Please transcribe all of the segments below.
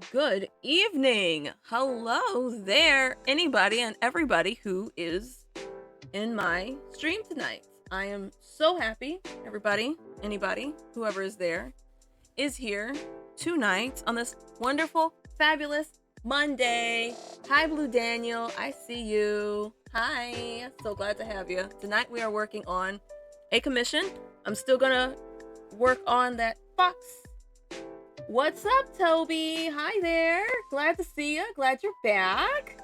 Good evening. Hello there, anybody and everybody who is in my stream tonight. I am so happy everybody, anybody, whoever is there, is here tonight on this wonderful, fabulous Monday. Hi, Blue Daniel. I see you. Hi. So glad to have you. Tonight we are working on a commission. I'm still gonna work on that fox. What's up, Toby? Hi there. Glad to see you. Glad you're back.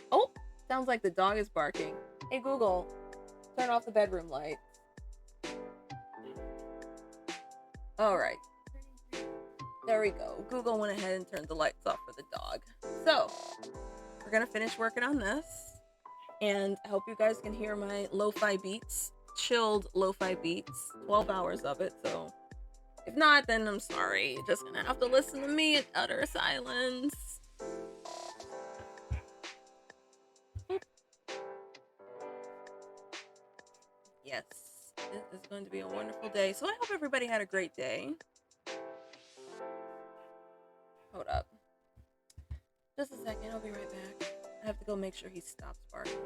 Oh, sounds like the dog is barking. Hey, Google, turn off the bedroom light. All right. There we go. Google went ahead and turned the lights off for the dog. So, we're going to finish working on this. And I hope you guys can hear my lo-fi beats, chilled lo-fi beats, 12 hours of it. So, if not, then I'm sorry. You're just gonna have to listen to me in utter silence. Yes, it is going to be a wonderful day. So I hope everybody had a great day. Hold up. Just a second, I'll be right back. I have to go make sure he stops barking.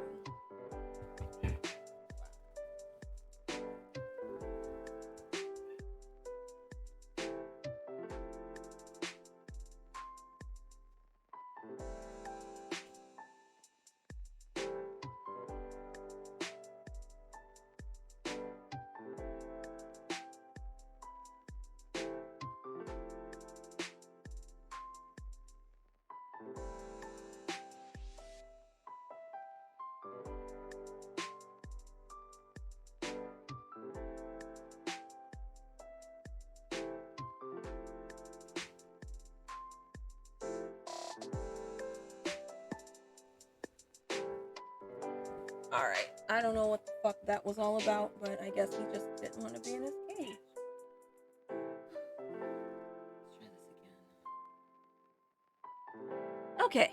Alright, I don't know what the fuck that was all about, but I guess he just didn't want to be in his cage. Let's try this again. Okay,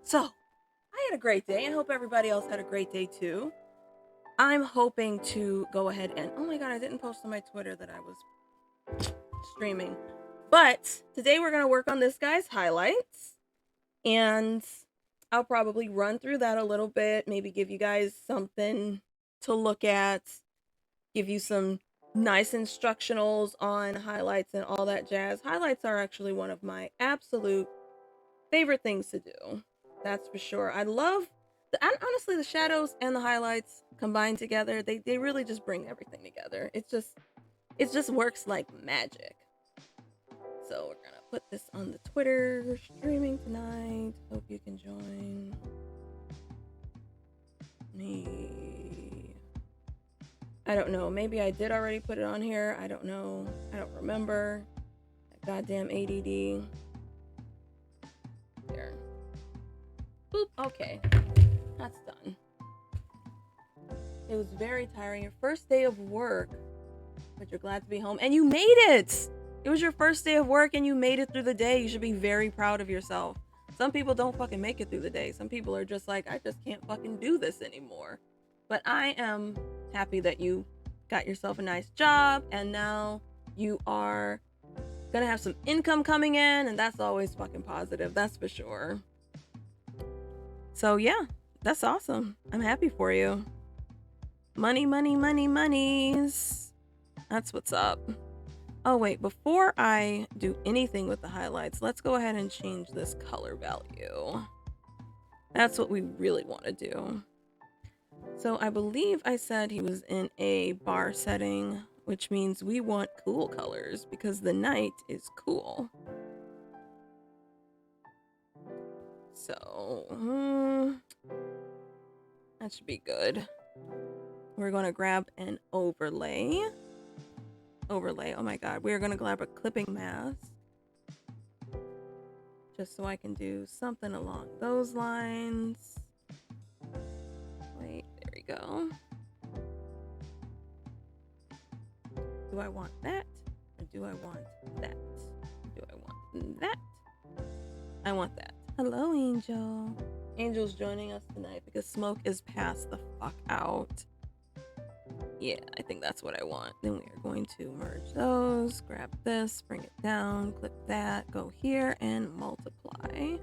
so I had a great day. I hope everybody else had a great day too. I'm hoping to go ahead and, oh my god, I didn't post on my Twitter that I was streaming. But today we're going to work on this guy's highlights. And I'll probably run through that a little bit, maybe give you guys something to look at, give you some nice instructionals on highlights and all that jazz. Highlights are actually one of my absolute favorite things to do. That's for sure. I love honestly the shadows and the highlights combined together. They really just bring everything together. It just works like magic. So we're gonna put this on the Twitter streaming tonight. Hope you can join me. I don't know. Maybe I did already put it on here. I don't know. I don't remember. That goddamn ADD. There. Boop. Okay. That's done. It was very tiring. Your first day of work, but you're glad to be home. And you made it! It was your first day of work and you made it through the day. You should be very proud of yourself. Some people don't fucking make it through the day. Some people are just like, I just can't fucking do this anymore. But I am happy that you got yourself a nice job and now you are gonna have some income coming in, and that's always fucking positive. That's for sure. So yeah, that's awesome. I'm happy for you. Money, money, money, monies. That's what's up. Oh wait, before I do anything with the highlights, let's go ahead and change this color value. That's what we really want to do. So I believe I said he was in a bar setting, which means we want cool colors because the night is cool. So that should be good. We're going to grab an overlay. Oh my god, we're gonna grab a clipping mask just so I can do something along those lines. Wait, there we go. Do I want that or do I want that? Do I want that? I want that. Hello, Angel. Angel's joining us tonight because Smoke is passed the fuck out. Yeah, I think that's what I want. Then we are going to merge those, grab this, bring it down, clip that, go here, and multiply. way.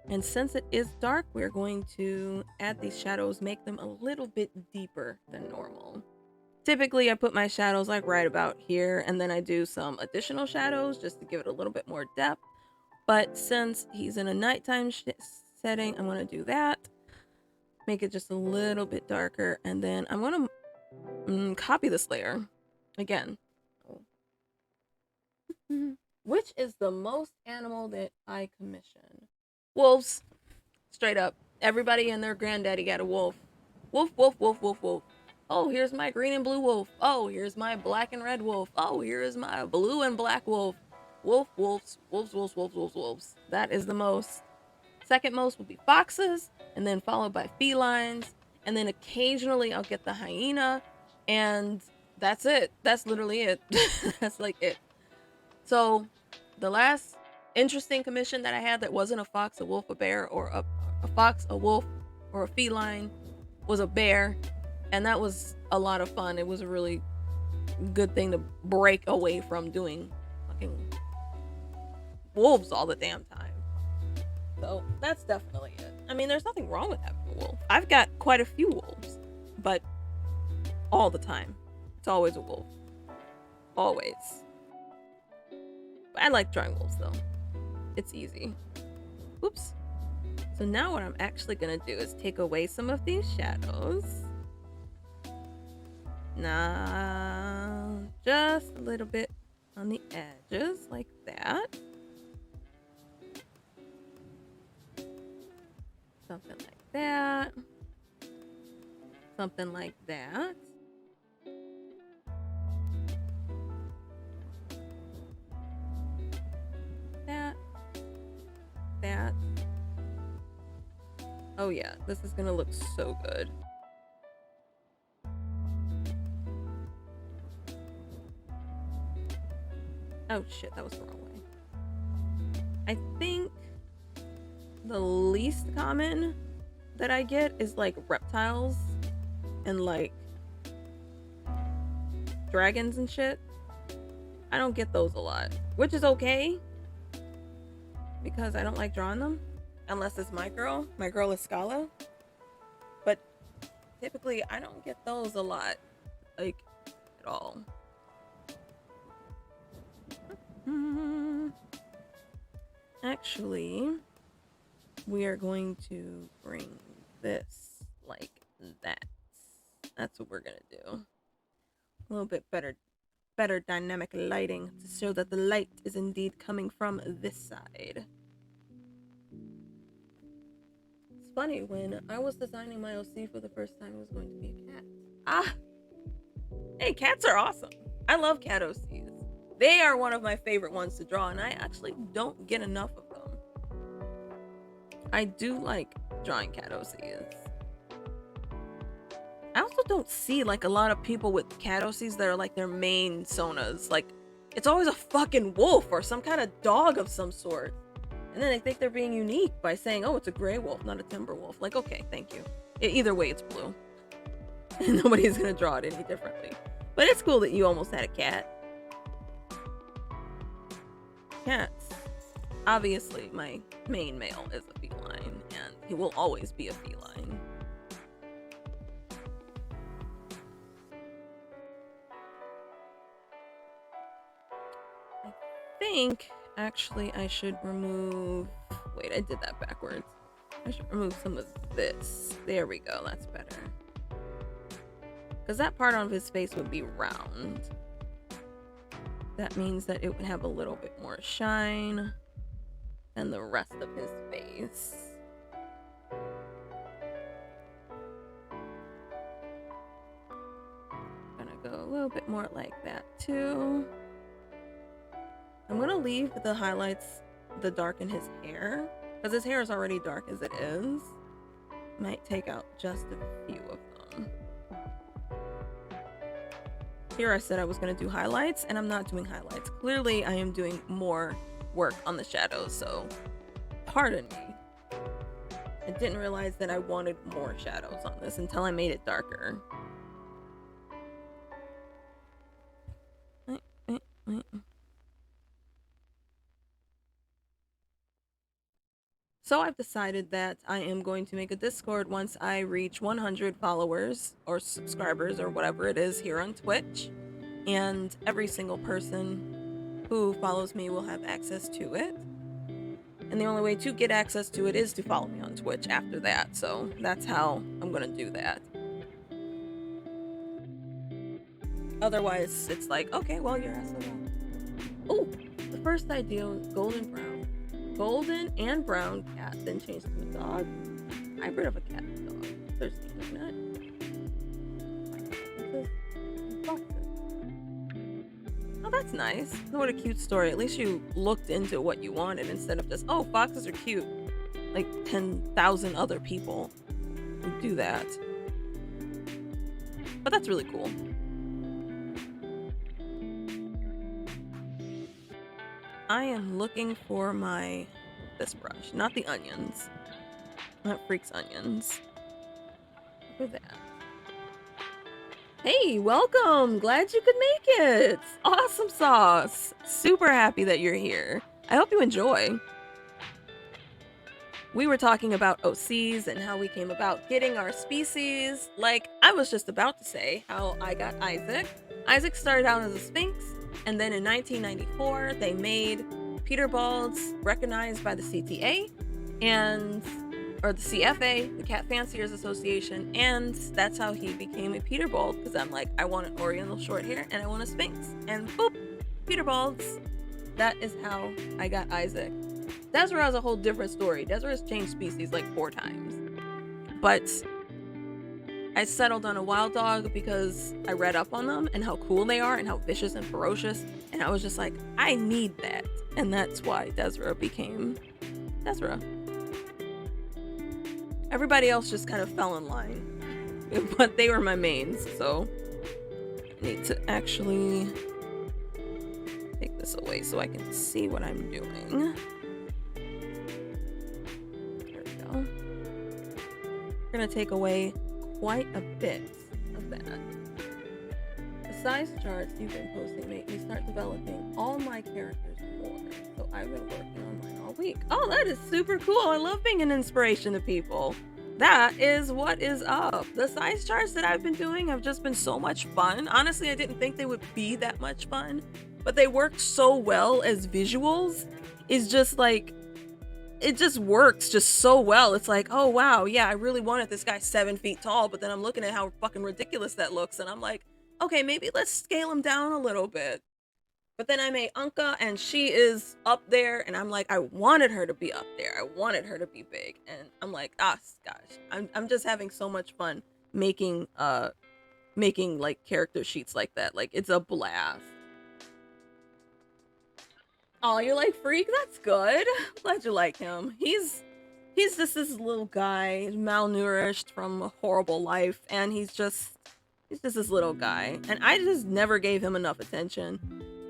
And since it is dark, we're going to add these shadows, make them a little bit deeper than normal. Typically, I put my shadows like right about here, and then I do some additional shadows just to give it a little bit more depth. But since he's in a nighttime setting, I'm going to do that. Make it just a little bit darker, and then I'm going to copy this layer again. Which is the most animal that I commission? Wolves. Straight up. Everybody and their granddaddy got a wolf. Wolf, wolf, wolf, wolf, wolf. Oh, here's my green and blue wolf. Oh, here's my black and red wolf. Oh, here is my blue and black wolf. Wolf, wolves, wolves, wolves, wolves, wolves, wolves. That is the most. Second most will be foxes, and then followed by felines, and then occasionally I'll get the hyena, and that's it. That's literally it. That's like it. So the last interesting commission that I had that wasn't a fox, a wolf, a bear, or a fox, a wolf, or a feline was a bear, and that was a lot of fun. It was a really good thing to break away from doing fucking wolves all the damn time. So that's definitely it. I mean, there's nothing wrong with having a wolf. I've got quite a few wolves, but all the time, it's always a wolf. Always. I like drawing wolves though. It's easy. Oops. So now what I'm actually gonna do is take away some of these shadows. Now, just a little bit on the edges like that. Something like that. Something like that. That. Oh yeah, this is gonna look so good. Oh shit, that was the wrong way. I think the least common that I get is like reptiles and like dragons and shit. I don't get those a lot, which is okay because I don't like drawing them unless it's my girl. My girl is Scala, but typically I don't get those a lot, like at all. Actually, we are going to bring this like that. That's what we're gonna do. A little bit better dynamic lighting to show that the light is indeed coming from this side. It's funny, when I was designing my OC for the first time, it was going to be a cat. Ah! Hey, cats are awesome. I love cat OCs. They are one of my favorite ones to draw, and I actually don't get enough of them. I do like drawing cat OCs. I also don't see like a lot of people with cat OCs that are like their main sonas. Like, it's always a fucking wolf or some kind of dog of some sort. And then they think they're being unique by saying, oh, it's a gray wolf, not a timber wolf. Like, okay, thank you. Either way, it's blue. And nobody's gonna draw it any differently. But it's cool that you almost had a cat. Cats. Obviously, my main male is a feline, and he will always be a feline. I think, actually, I should remove... Wait, I did that backwards. I should remove some of this. There we go, that's better. Because that part of his face would be round. That means that it would have a little bit more shine than the rest of his face. Gonna go a little bit more like that too. I'm gonna leave the highlights, the dark in his hair, because his hair is already dark as it is. Might take out just a few of them. Here I said I was going to do highlights, and I'm not doing highlights. Clearly, I am doing more work on the shadows, so pardon me. I didn't realize that I wanted more shadows on this until I made it darker. So I've decided that I am going to make a Discord once I reach 100 followers or subscribers or whatever it is here on Twitch. And every single person who follows me will have access to it. And the only way to get access to it is to follow me on Twitch after that. So that's how I'm going to do that. Otherwise, it's like, okay, well, you're SOL. Oh, the first idea was golden brown. Golden and brown cat, then changed to a dog. Hybrid of a cat and dog. There's the internet. Oh, that's nice. What a cute story. At least you looked into what you wanted instead of just, oh, foxes are cute. Like 10,000 other people who do that. But that's really cool. I am looking for this brush, not the onions. Not Freak's onions. For that. Hey, welcome! Glad you could make it! Awesome sauce! Super happy that you're here. I hope you enjoy. We were talking about OCs and how we came about getting our species. Like, I was just about to say how I got Isaac. Isaac started out as a Sphinx, and then in 1994, they made Peterbalds recognized by the CTA or the CFA, the Cat Fanciers Association, and that's how he became a Peterbald, because I'm like, I want an Oriental short hair and I want a Sphinx, and boop, Peterbalds. That is how I got Isaac. Desera is a whole different story. Desera's changed species like 4 times, but I settled on a wild dog because I read up on them and how cool they are and how vicious and ferocious, and I was just like, I need that, and that's why Desera became Desera. Everybody else just kind of fell in line, but they were my mains, so I need to actually take this away so I can see what I'm doing. There we go. We're gonna take away quite a bit of that. The size charts you've been posting make me start developing all my characters more, so I've been working on mine all week. Oh, that is super cool. I love being an inspiration to people. That is what is up. The size charts that I've been doing have just been so much fun. Honestly, I didn't think they would be that much fun, but they worked so well as visuals. It's just like, it just works just so well. It's like, oh wow, yeah, I really wanted this guy 7 feet tall, but then I'm looking at how fucking ridiculous that looks, and I'm like, okay, maybe let's scale him down a little bit. But then I made Anka, and she is up there, and I'm like, I wanted her to be up there. I wanted her to be big, and I'm like, gosh, I'm just having so much fun making like character sheets like that. Like, it's a blast. Oh, you like Freak? That's good. Glad you like him. He's just this little guy, malnourished from a horrible life, and he's just this little guy, and I just never gave him enough attention.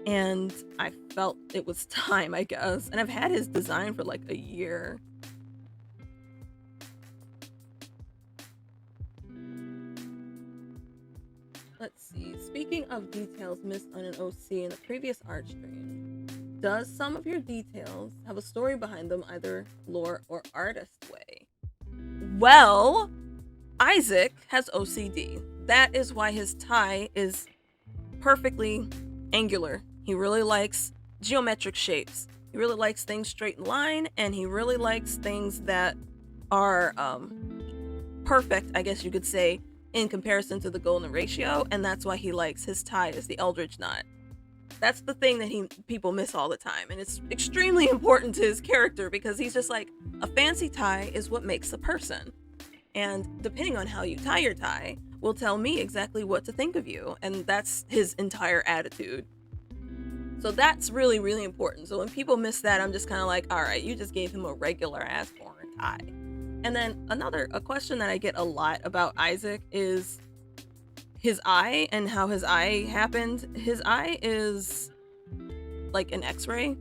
And I felt it was time, I guess. And I've had his design for like a year. Let's see. Speaking of details missed on an OC in the previous art stream, does some of your details have a story behind them, either lore or artist way? Well, Isaac has OCD. That is why his tie is perfectly angular. He really likes geometric shapes. He really likes things straight in line, and he really likes things that are perfect, I guess you could say, in comparison to the golden ratio, and that's why he likes his tie as the Eldritch Knot. That's the thing that people miss all the time, and it's extremely important to his character because he's just like, a fancy tie is what makes a person. And depending on how you tie your tie will tell me exactly what to think of you, and that's his entire attitude. So that's really, really important. So when people miss that, I'm just kind of like, all right, you just gave him a regular ass foreign tie. And then a question that I get a lot about Isaac is his eye and how his eye happened. His eye is like an X-ray.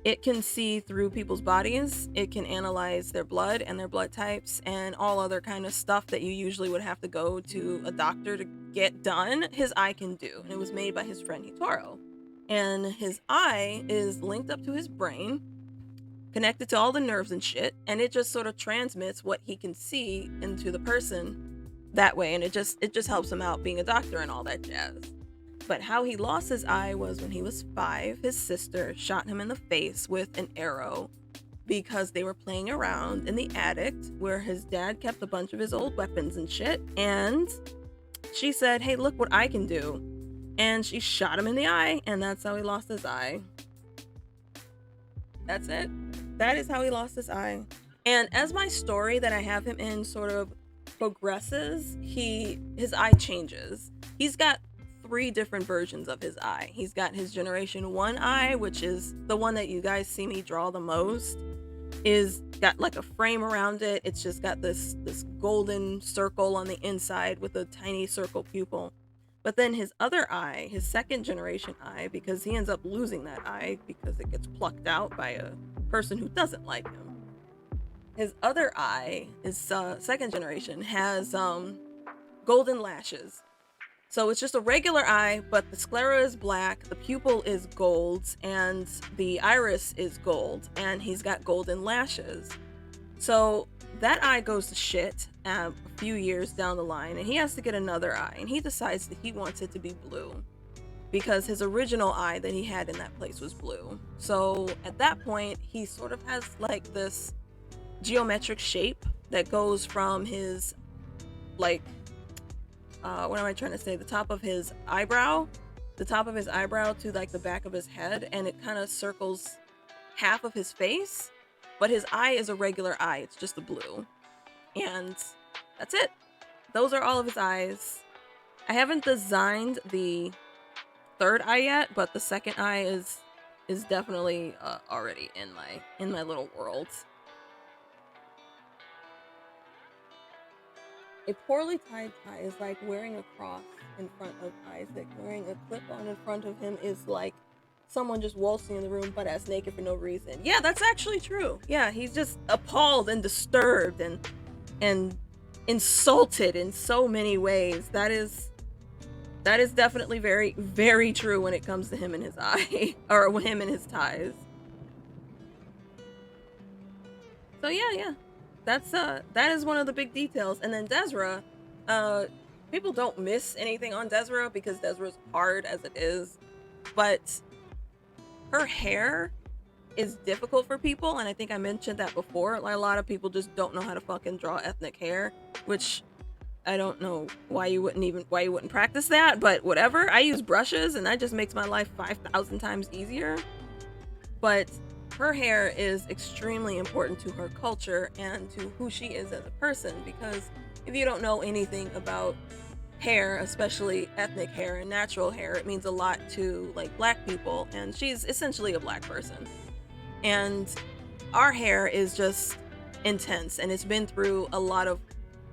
It can see through people's bodies. It can analyze their blood and their blood types and all other kind of stuff that you usually would have to go to a doctor to get done. His eye can do, and it was made by his friend Hitoro. And his eye is linked up to his brain, connected to all the nerves and shit, and it just sort of transmits what he can see into the person that way, and it just helps him out being a doctor and all that jazz. But how he lost his eye was when he was 5, his sister shot him in the face with an arrow because they were playing around in the attic where his dad kept a bunch of his old weapons and shit, and she said, "Hey, look what I can do." And she shot him in the eye, and that's how he lost his eye. That's it. That is how he lost his eye. And as my story that I have him in sort of progresses, his eye changes. He's got 3 different versions of his eye. He's got his generation 1 eye, which is the one that you guys see me draw the most. Is got like a frame around it. It's just got this golden circle on the inside with a tiny circle pupil. But then his other eye, his 2nd generation eye, because he ends up losing that eye because it gets plucked out by a person who doesn't like him. His other eye, his 2nd generation, has golden lashes. So it's just a regular eye, but the sclera is black, the pupil is gold, and the iris is gold, and he's got golden lashes. So that eye goes to shit a few years down the line, and he has to get another eye, and he decides that he wants it to be blue because his original eye that he had in that place was blue. So at that point, he sort of has like this geometric shape that goes from his, like, what am I trying to say? The top of his eyebrow to like the back of his head, and it kind of circles half of his face. But his eye is a regular eye. It's just the blue. And that's it. Those are all of his eyes. I haven't designed the 3rd eye yet, but the 2nd eye is definitely already in my little world. A poorly tied tie is like wearing a cross in front of Isaac. Wearing a clip-on in front of him is like someone just waltzing in the room butt-ass naked for no reason. Yeah, that's actually true. Yeah, he's just appalled and disturbed and insulted in so many ways. That is definitely very, very true when it comes to him and his eye, or him and his ties. So yeah. That is one of the big details. And then Desra, people don't miss anything on Desra because Desra's hard as it is, but her hair is difficult for people, and I think I mentioned that before. Like, a lot of people just don't know how to fucking draw ethnic hair, which I don't know why you wouldn't practice that, but whatever. I use brushes, and that just makes my life 5,000 times easier. But her hair is extremely important to her culture and to who she is as a person, because if you don't know anything about hair, especially ethnic hair and natural hair, it means a lot to like black people, and she's essentially a black person. And our hair is just intense, and it's been through a lot of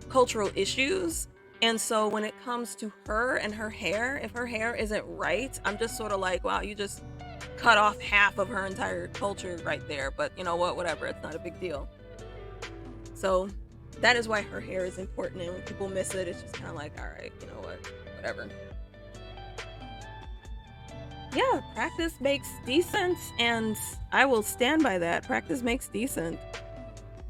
cultural issues. And so when it comes to her and her hair, if her hair isn't right, I'm just sort of like, wow, you just cut off half of her entire culture right there. But you know what, whatever, it's not a big deal. So that is why her hair is important, and when people miss it, it's just kind of like, all right, you know what, whatever. Yeah, practice makes decent, and I will stand by that. Practice makes decent.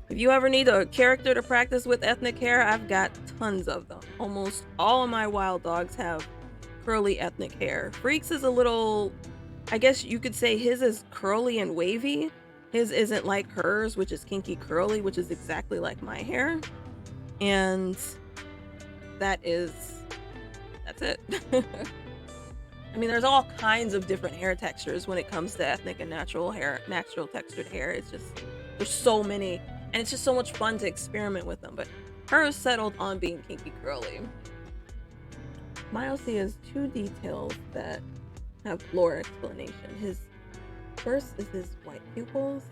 If you ever need a character to practice with ethnic hair, I've got tons of them. Almost all of my wild dogs have curly ethnic hair. Freaks is a little, I guess you could say his is curly and wavy. His isn't like hers, which is kinky curly, which is exactly like my hair. And that's it. I mean, there's all kinds of different hair textures when it comes to ethnic and natural textured hair. It's just, there's so many, and it's just so much fun to experiment with them. But hers settled on being kinky curly. Miles has 2 details that have lore explanation. His first is his white pupils.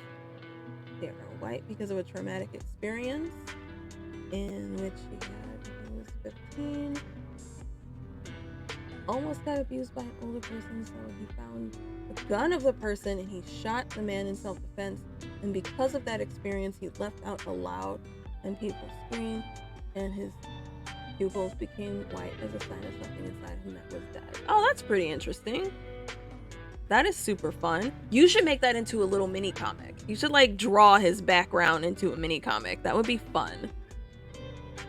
They are white because of a traumatic experience in which he had when he was 15. Almost got abused by an older person, so he found the gun of the person and he shot the man in self-defense. And because of that experience, he left out aloud and people screamed, and his pupils became white as a sign of something inside him that was dead. Oh, that's pretty interesting. That is super fun. You should make that into a little mini comic. You should like draw his background into a mini comic. That would be fun.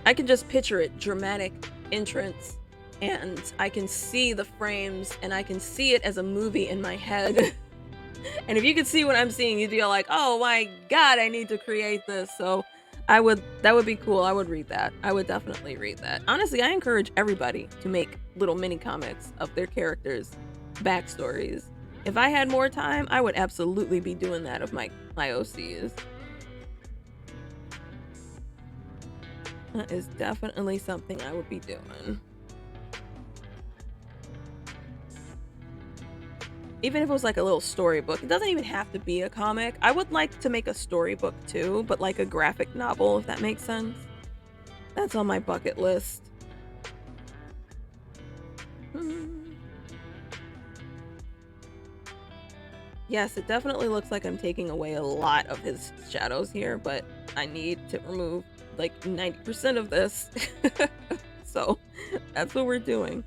I can just picture it, dramatic entrance, and I can see the frames and I can see it as a movie in my head. And if you could see what I'm seeing, you'd be all like, oh my god, I need to create this. So that would be cool. I would read that. I would definitely read that. Honestly, I encourage everybody to make little mini comics of their characters' backstories. If I had more time, I would absolutely be doing that of my OCs. That is definitely something I would be doing. Even if it was like a little storybook. It doesn't even have to be a comic. I would like to make a storybook too, but like a graphic novel, if that makes sense. That's on my bucket list. Yes, it definitely looks like I'm taking away a lot of his shadows here, but I need to remove like 90% of this. So that's what we're doing.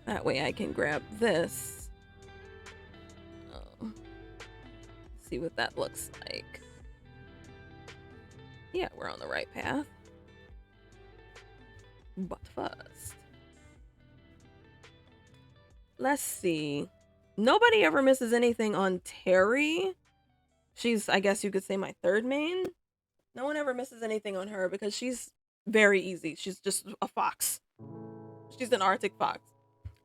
That way I can grab this. See what that looks like. Yeah, we're on the right path. But first, let's see. Nobody ever misses anything on Terry. She's, I guess you could say, my third main. No one ever misses anything on her because she's very easy. She's just a fox. She's an Arctic fox.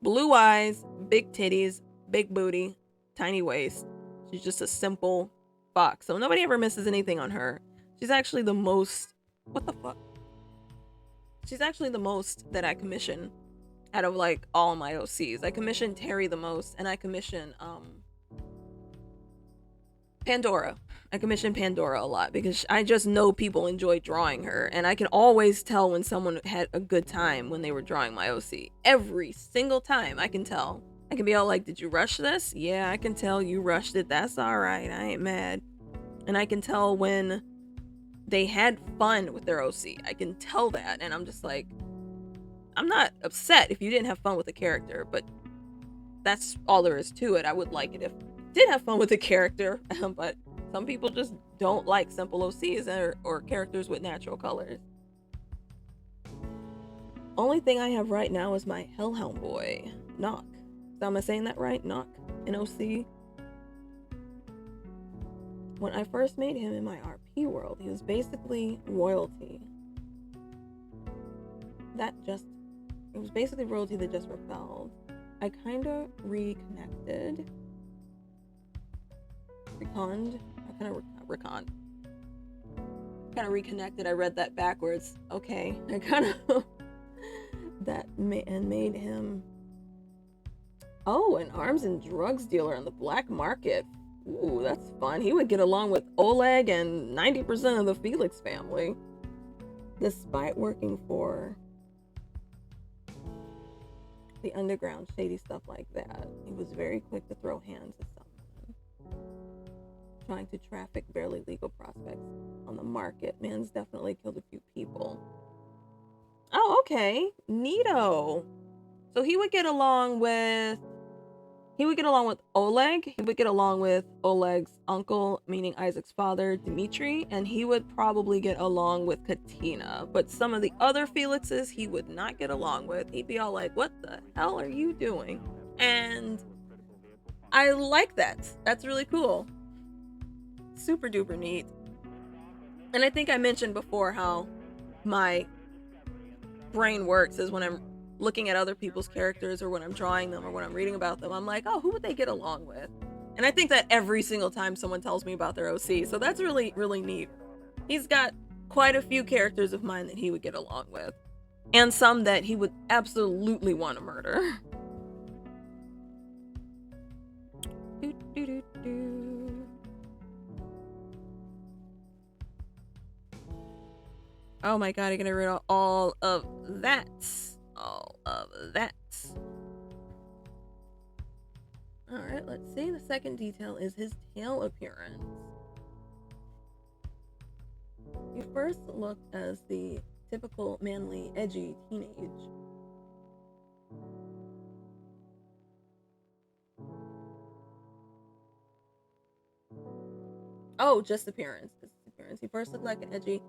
Blue eyes, big titties, big booty, tiny waist. She's just a simple fox. So nobody ever misses anything on her. She's actually the most... What the fuck? She's actually the most that I commission out of like all my OCs. I commission Terry the most, and I commission Pandora. I commission Pandora a lot because I just know people enjoy drawing her, and I can always tell when someone had a good time when they were drawing my OC. Every single time I can tell. I can be all like, did you rush this? Yeah, I can tell you rushed it. That's all right. I ain't mad. And I can tell when they had fun with their OC. I can tell that, and I'm just like, I'm not upset if you didn't have fun with the character, but that's all there is to it. I would like it if you did have fun with the character, but some people just don't like simple OCs or characters with natural colors. Only thing I have right now is my Hellhound boy, Nock. Am I saying that right? Nock in OC. When I first made him in my RP world, he was basically royalty. It was basically royalty that just rebelled. I kind of reconnected. Reconnected. I read that backwards. Okay. I kind of made him. Oh, an arms and drugs dealer in the black market. Ooh, that's fun. He would get along with Oleg and 90% of the Felix family. Despite working for the underground, shady stuff like that, he was very quick to throw hands at someone. Trying to traffic barely legal prospects on the market. Man's definitely killed a few people. Oh, okay. Neato. So he would get along with Oleg. He would get along with Oleg's uncle, meaning Isaac's father, Dmitri, and he would probably get along with Katina. But some of the other Felixes he would not get along with. He'd be all like, what the hell are you doing? And I like that. That's really cool. Super duper neat. And I think I mentioned before how my brain works is when I'm looking at other people's characters or when I'm drawing them or when I'm reading about them, I'm like, oh, who would they get along with? And I think that every single time someone tells me about their OC, so that's really, really neat. He's got quite a few characters of mine that he would get along with, and some that he would absolutely want to murder. Oh my god, I gotta read all of that. Alright, let's see. The second detail is his tail appearance. He first looked as the typical manly, edgy teenage. Oh, just appearance. Just appearance. He first looked like an edgy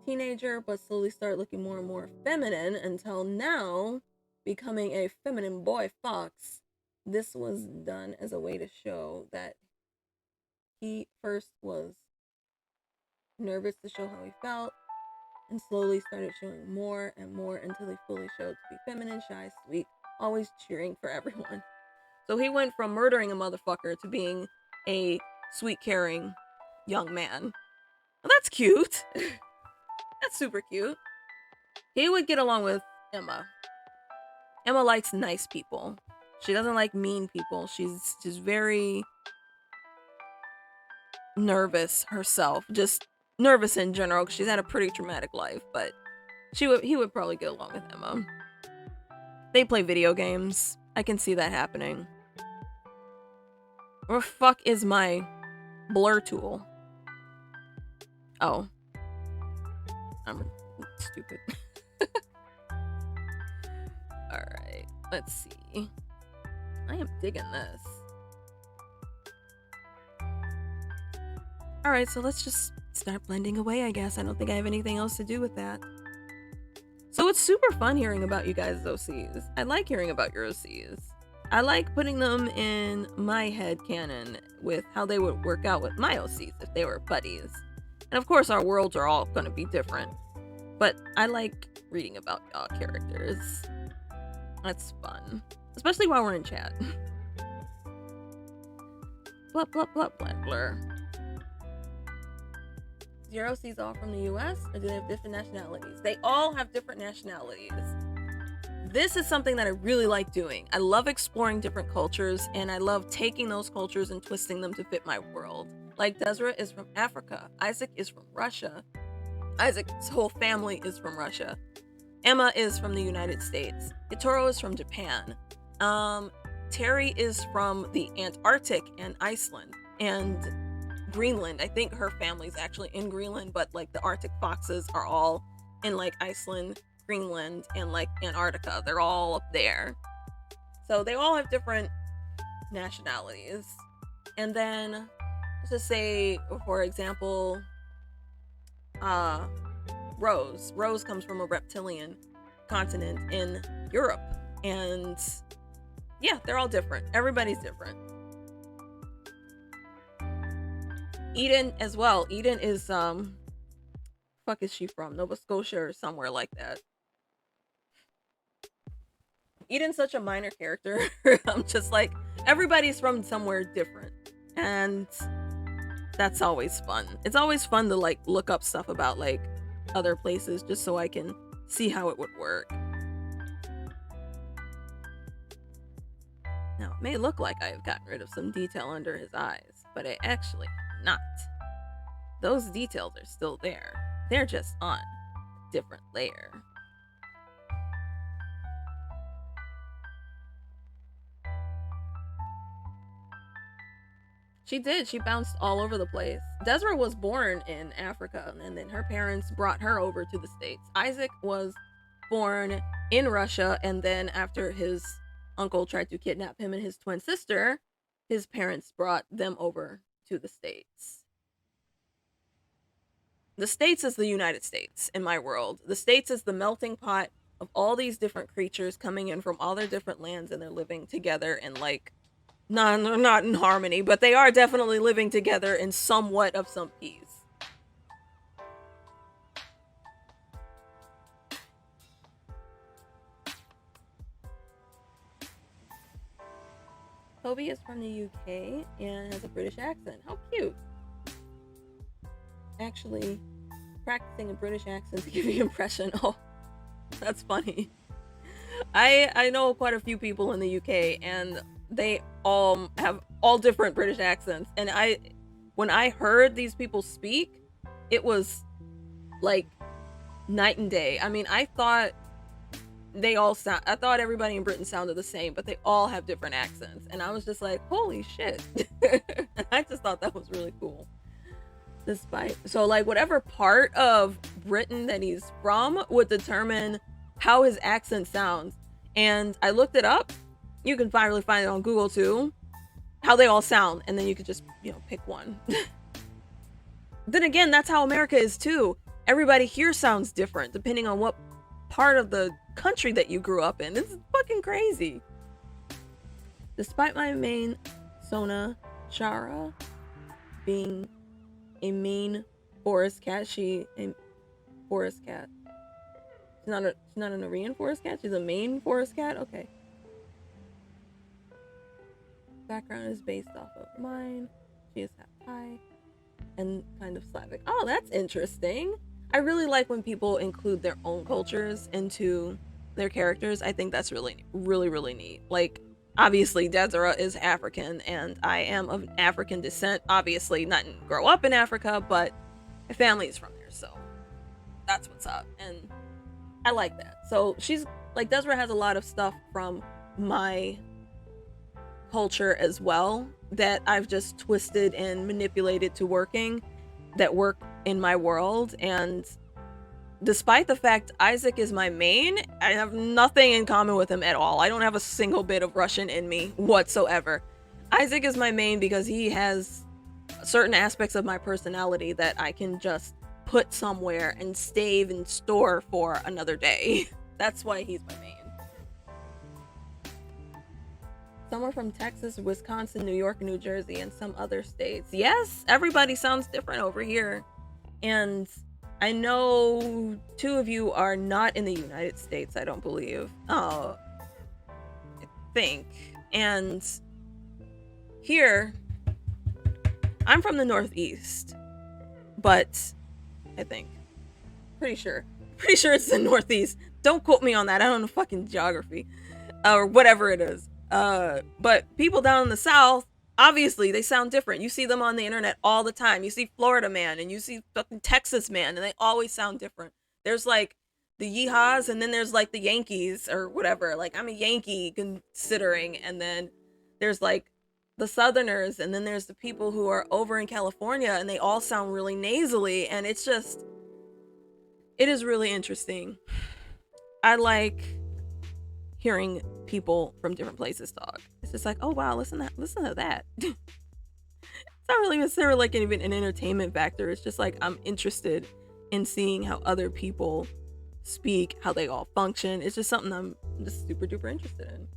teenager, but slowly started looking more and more feminine until now becoming a feminine boy fox. This was done as a way to show that he first was nervous to show how he felt and slowly started showing more and more until he fully showed to be feminine, shy, sweet, always cheering for everyone. So he went from murdering a motherfucker to being a sweet, caring young man. Well, that's cute. That's super cute. He would get along with Emma. Emma likes nice people. She doesn't like mean people. She's just very nervous herself. Just nervous in general because she's had a pretty traumatic life, but he would probably get along with Emma. They play video games. I can see that happening. Where the fuck is my blur tool? Oh. I'm stupid. Alright, let's see. I am digging this. Alright, so let's just start blending away, I guess. I don't think I have anything else to do with that. So it's super fun hearing about you guys' OCs. I like hearing about your OCs. I like putting them in my head canon with how they would work out with my OCs if they were buddies. And of course, our worlds are all going to be different. But I like reading about y'all characters. That's fun. Especially while we're in chat. Blah, blah, blah, blah, blur. Is your OCs all from the US? Or do they have different nationalities? They all have different nationalities. This is something that I really like doing. I love exploring different cultures, and I love taking those cultures and twisting them to fit my world. Like Desra is from Africa. Isaac is from Russia. Isaac's whole family is from Russia. Emma is from the United States. Hitoro is from Japan. Terry is from the Antarctic and Iceland and Greenland. I think her family's actually in Greenland, but like the Arctic foxes are all in like Iceland, Greenland, and like Antarctica. They're all up there. So they all have different nationalities. And then let's just say, for example, Rose. Rose comes from a reptilian continent in Europe. And yeah, they're all different. Everybody's different. Eden as well. Eden is fuck is she from? Nova Scotia or somewhere like that. Eden's such a minor character. I'm just like, everybody's from somewhere different. And that's always fun. It's always fun to like look up stuff about like other places just so I can see how it would work. Now, it may look like I have gotten rid of some detail under his eyes, but I actually have not. Those details are still there. They're just on a different layer. She did. She bounced all over the place. Desra was born in Africa, and then her parents brought her over to the States. Isaac was born in Russia, and then after his uncle tried to kidnap him and his twin sister, his parents brought them over to the States. The States is the United States in my world. The States is the melting pot of all these different creatures coming in from all their different lands, and they're living together in like, not in harmony, but they are definitely living together in somewhat of some peace. Toby is from the UK and has a British accent. How cute. Actually, practicing a British accent to give you impression. Oh, that's funny. I know quite a few people in the UK, and they all have all different British accents. And when I heard these people speak, it was like night and day. I mean, I thought everybody in Britain sounded the same, but they all have different accents. And I was just like, holy shit. I just thought that was really cool. Despite, so like whatever part of Britain that he's from would determine how his accent sounds. And I looked it up. You can finally find it on Google too, how they all sound, and then you could just, you know, pick one. Then again, that's how America is too. Everybody here sounds different depending on what part of the country that you grew up in. It's fucking crazy. Despite my main Sona Chara being a mean forest cat, she a forest cat. She's not an Aryan forest cat. She's a Maine forest cat. Okay. Background is based off of mine. She is half Thai and kind of Slavic. Oh, that's interesting. I really like when people include their own cultures into their characters. I think that's really, really, really neat. Like, obviously, Desira is African, and I am of African descent. Obviously, not grow up in Africa, but my family is from there, so that's what's up. And I like that. So she's like, Desira has a lot of stuff from my culture as well that I've just twisted and manipulated to working that work in my world. And despite the fact Isaac is my main, I have nothing in common with him at all. I don't have a single bit of Russian in me whatsoever. Isaac is my main because he has certain aspects of my personality that I can just put somewhere and save and store for another day. That's why he's my main. Somewhere from Texas, Wisconsin, New York, New Jersey, and some other states. Yes, everybody sounds different over here. And I know 2 of you are not in the United States, I don't believe. Oh, I think. And here, I'm from the Northeast. But, I think. Pretty sure it's the Northeast. Don't quote me on that. I don't know fucking geography. Or whatever it is. But people down in the South, obviously they sound different. You see them on the internet all the time. You see Florida man and you see fucking Texas man, and they always sound different. There's like the Yeehaws, and then there's like the Yankees or whatever. Like, I'm a Yankee considering, and then there's like the Southerners, and then there's the people who are over in California, and they all sound really nasally, and it is really interesting. I like hearing people from different places talk. It's just like, oh wow, listen to that. It's not really necessarily like even an entertainment factor. It's just like I'm interested in seeing how other people speak, how they all function. It's just something I'm just super duper interested in.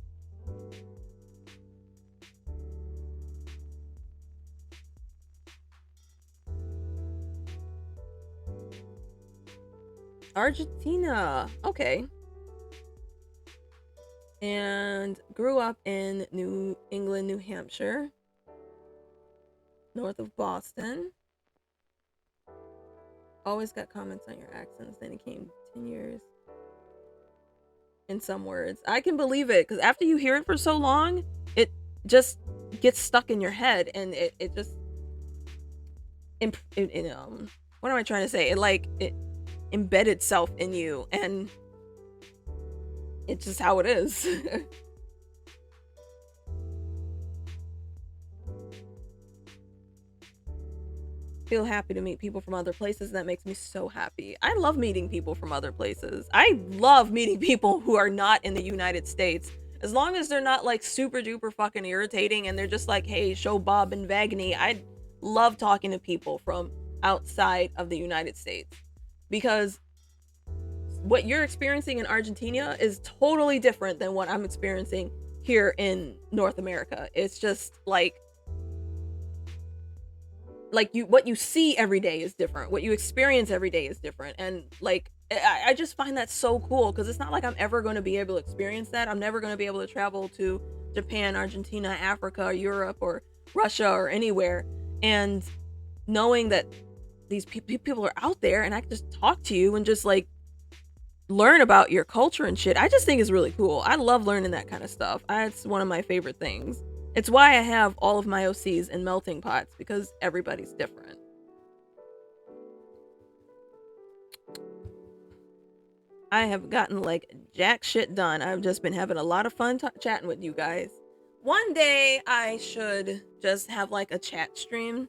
Argentina. Okay. And grew up in New England, New Hampshire, north of Boston. Always got comments on your accents. Then it came 10 years. In some words, I can believe it, because after you hear it for so long, it just gets stuck in your head, and it just what am I trying to say? It embed itself in you, and it's just how it is. Feel happy to meet people from other places. That makes me so happy. I love meeting people from other places. I love meeting people who are not in the United States. As long as they're not like super duper fucking irritating and they're just like, hey, show Bob and Vagny. I love talking to people from outside of the United States, because what you're experiencing in Argentina is totally different than what I'm experiencing here in North America. It's just like what you see every day is different. What you experience every day is different. And like, I just find that so cool, because it's not like I'm ever going to be able to experience that. I'm never going to be able to travel to Japan, Argentina, Africa, or Europe, or Russia, or anywhere. And knowing that these people are out there and I can just talk to you and just like learn about your culture and shit, I just think is really cool. I love learning that kind of stuff. It's one of my favorite things. It's why I have all of my OCs in melting pots, because everybody's different. I have gotten like jack shit done. I've just been having a lot of fun chatting with you guys. One day I should just have like a chat stream.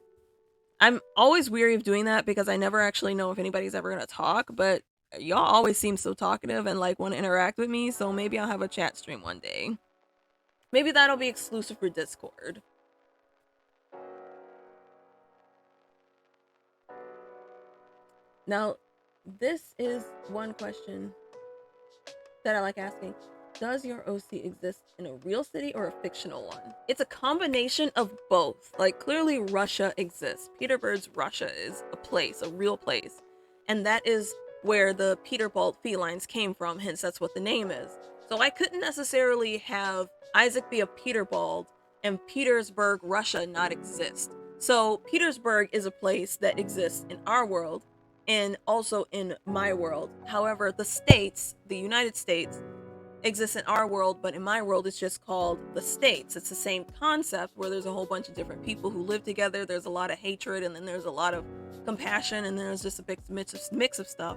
I'm always weary of doing that because I never actually know if anybody's ever gonna talk, but y'all always seem so talkative and like want to interact with me, so maybe I'll have a chat stream one day. Maybe that'll be exclusive for Discord. Now, this is one question that I like asking. Does your OC exist in a real city or a fictional one? It's a combination of both. Like, clearly Russia exists. Peter Bird's Russia is a place, a real place. And that is where the Peterbald felines came from, hence that's what the name is. So I couldn't necessarily have Isaac be a Peterbald and Petersburg, Russia not exist. So Petersburg is a place that exists in our world and also in my world. However, the States, the United States, exists in our world, but in my world it's just called the States. It's the same concept where there's a whole bunch of different people who live together. There's a lot of hatred, and then there's a lot of compassion, and then there's just a big mix of stuff.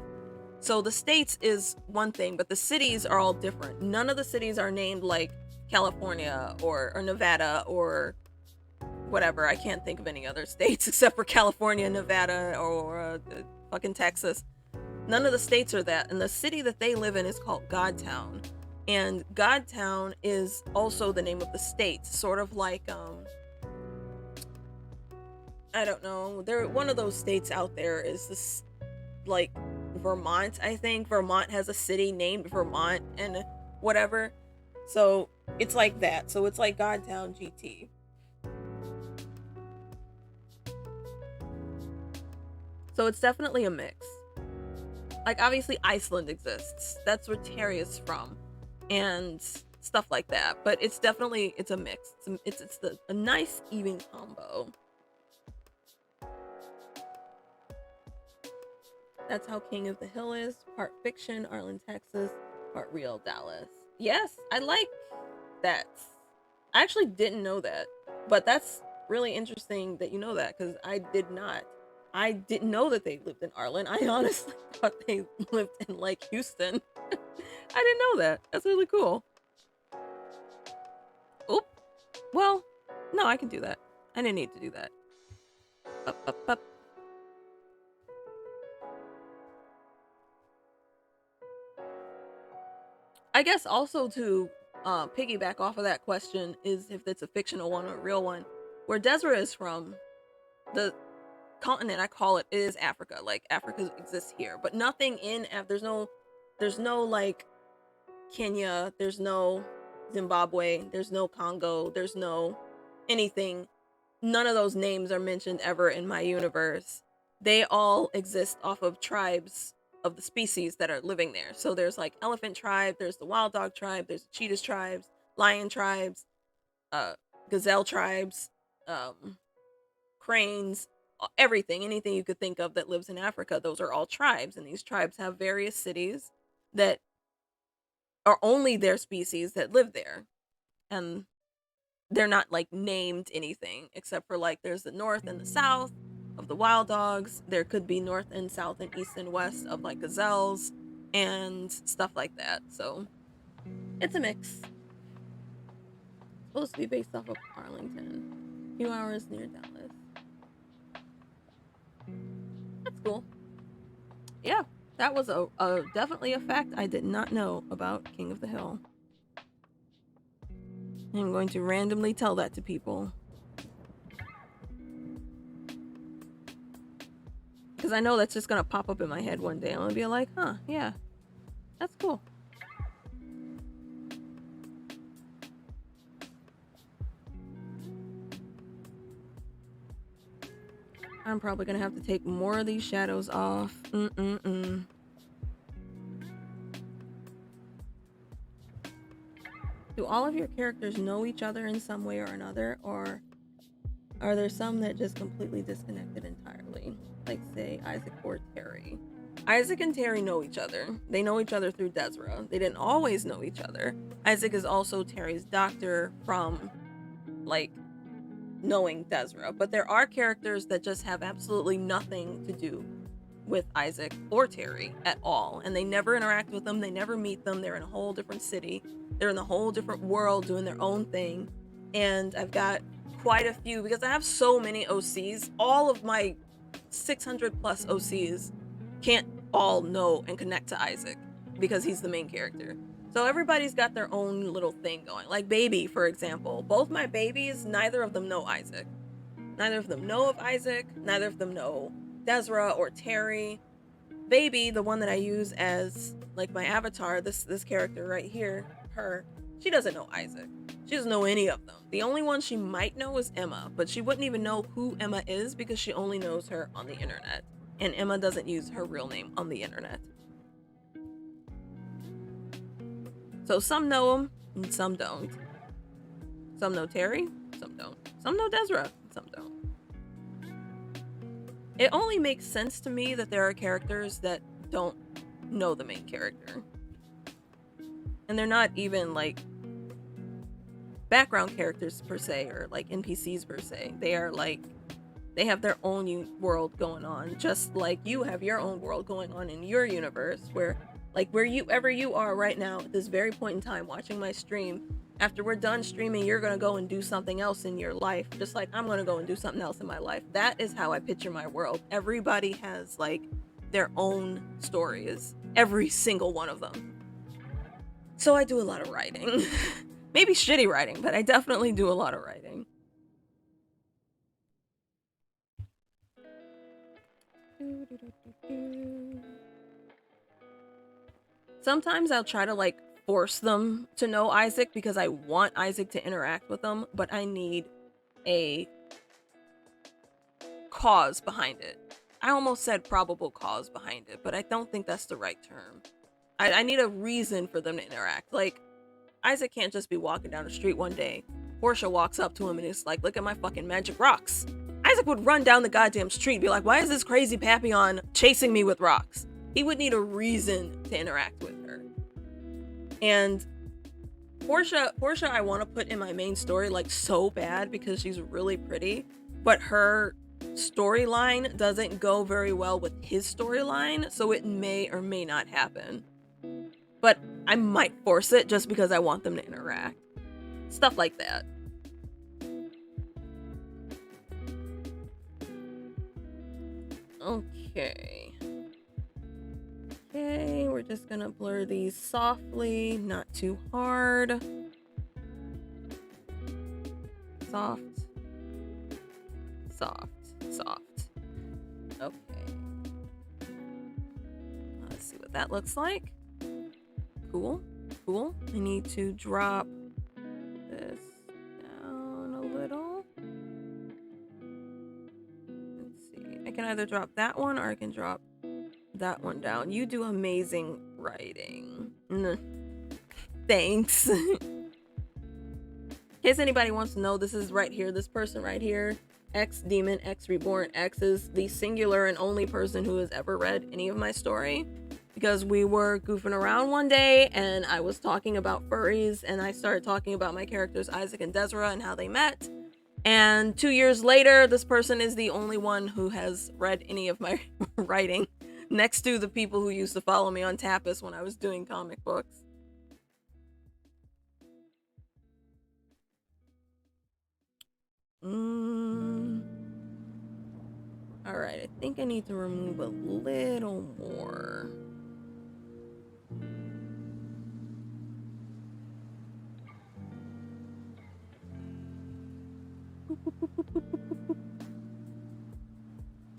So the States is one thing, but the cities are all different. None of the cities are named like California or Nevada or whatever. I can't think of any other states except for California, Nevada, or fucking Texas. None of the states are that, and the city that they live in is called Godtown. And Godtown is also the name of the state, sort of like I don't know, there one of those states out there is this, like, Vermont. I think Vermont has a city named Vermont and whatever, so it's like that. So it's like Godtown GT. So it's definitely a mix. Like, obviously Iceland exists, that's where Terry is from, and stuff like that, but it's definitely, it's a mix. It's a nice even combo. That's how King of the Hill is, part fiction, Arlen, Texas, part real, Dallas. Yes, I like that. I actually didn't know that, but that's really interesting that you know that, because I did not. I didn't know that they lived in Arlen. I honestly thought they lived in, like, Houston. I didn't know that. That's really cool. Oop. Well, no, I can do that. I didn't need to do that. Up. I guess also to piggyback off of that question is if it's a fictional one or a real one. Where Desra is from, the continent I call it is Africa. Like, Africa exists here, but nothing in there's no like Kenya, there's no Zimbabwe, there's no Congo, there's no anything. None of those names are mentioned ever in my universe. They all exist off of tribes of the species that are living there. So there's like elephant tribe, there's the wild dog tribe, there's the cheetahs tribes, lion tribes, gazelle tribes, cranes, everything, anything you could think of that lives in Africa. Those are all tribes, and these tribes have various cities that are only their species that live there, and they're not like named anything except for like there's the north and the south of the wild dogs. There could be north and south and east and west of like gazelles and stuff like that. So it's a mix. It's supposed to be based off of Arlington, a few hours near Dallas. That's cool. Yeah, that was a definitely a fact I did not know about King of the Hill. I'm going to randomly tell that to people, because I know that's just gonna pop up in my head one day. I'm gonna be like, huh, yeah, that's cool. I'm probably gonna have to take more of these shadows off. Do all of your characters know each other in some way or another, or are there some that just completely disconnected entirely? Like, say, Isaac or Terry. Isaac and Terry know each other. They know each other through Desra. They didn't always know each other. Isaac is also Terry's doctor from, like, knowing Desra. But there are characters that just have absolutely nothing to do with Isaac or Terry at all, and they never interact with them. They never meet them. They're in a whole different city. They're in a whole different world doing their own thing. And I've got quite a few because I have so many OCs. All of my 600 plus OCs can't all know and connect to Isaac because he's the main character. So everybody's got their own little thing going. Like Baby, for example. Both my babies, neither of them know Isaac. Neither of them know of Isaac. Neither of them know Desra or Terry. Baby, the one that I use as like my avatar, this character right here, her, she doesn't know Isaac. She doesn't know any of them. The only one she might know is Emma, but she wouldn't even know who Emma is because she only knows her on the internet. And Emma doesn't use her real name on the internet. So some know him and some don't. Some know Terry, some don't. Some know Desra, some don't. It only makes sense to me that there are characters that don't know the main character. And they're not even like background characters per se, or like NPCs per se. They are like, they have their own world going on, just like you have your own world going on in your universe, where like wherever you are right now at this very point in time watching my stream, after we're done streaming, you're gonna go and do something else in your life, just like I'm gonna go and do something else in my life. That is how I picture my world. Everybody has like their own stories, every single one of them. So I do a lot of writing. Maybe shitty writing, but I definitely do a lot of writing. Sometimes I'll try to like force them to know Isaac because I want Isaac to interact with them, but I need a cause behind it. I almost said probable cause behind it, but I don't think that's the right term. I need a reason for them to interact. Like, Isaac can't just be walking down the street one day. Portia walks up to him and is like, look at my fucking magic rocks. Isaac would run down the goddamn street and be like, why is this crazy Papillon chasing me with rocks? He would need a reason to interact with her. And Portia I want to put in my main story like so bad because she's really pretty, but her storyline doesn't go very well with his storyline, so it may or may not happen. But I might force it just because I want them to interact. Stuff like that. Okay. Okay, we're just gonna blur these softly, not too hard. Soft. Soft. Soft. Okay. Let's see what that looks like. Cool. Cool. I need to drop this down a little. Let's see. I can either drop that one or I can drop that one down. You do amazing writing. Thanks. In case anybody wants to know, this is right here, this person right here, X Demon, X Reborn. X is the singular and only person who has ever read any of my story. Because we were goofing around one day and I was talking about furries and I started talking about my characters Isaac and Desra and how they met. And 2 years later, this person is the only one who has read any of my writing, next to the people who used to follow me on Tapas when I was doing comic books. Alright, I think I need to remove a little more.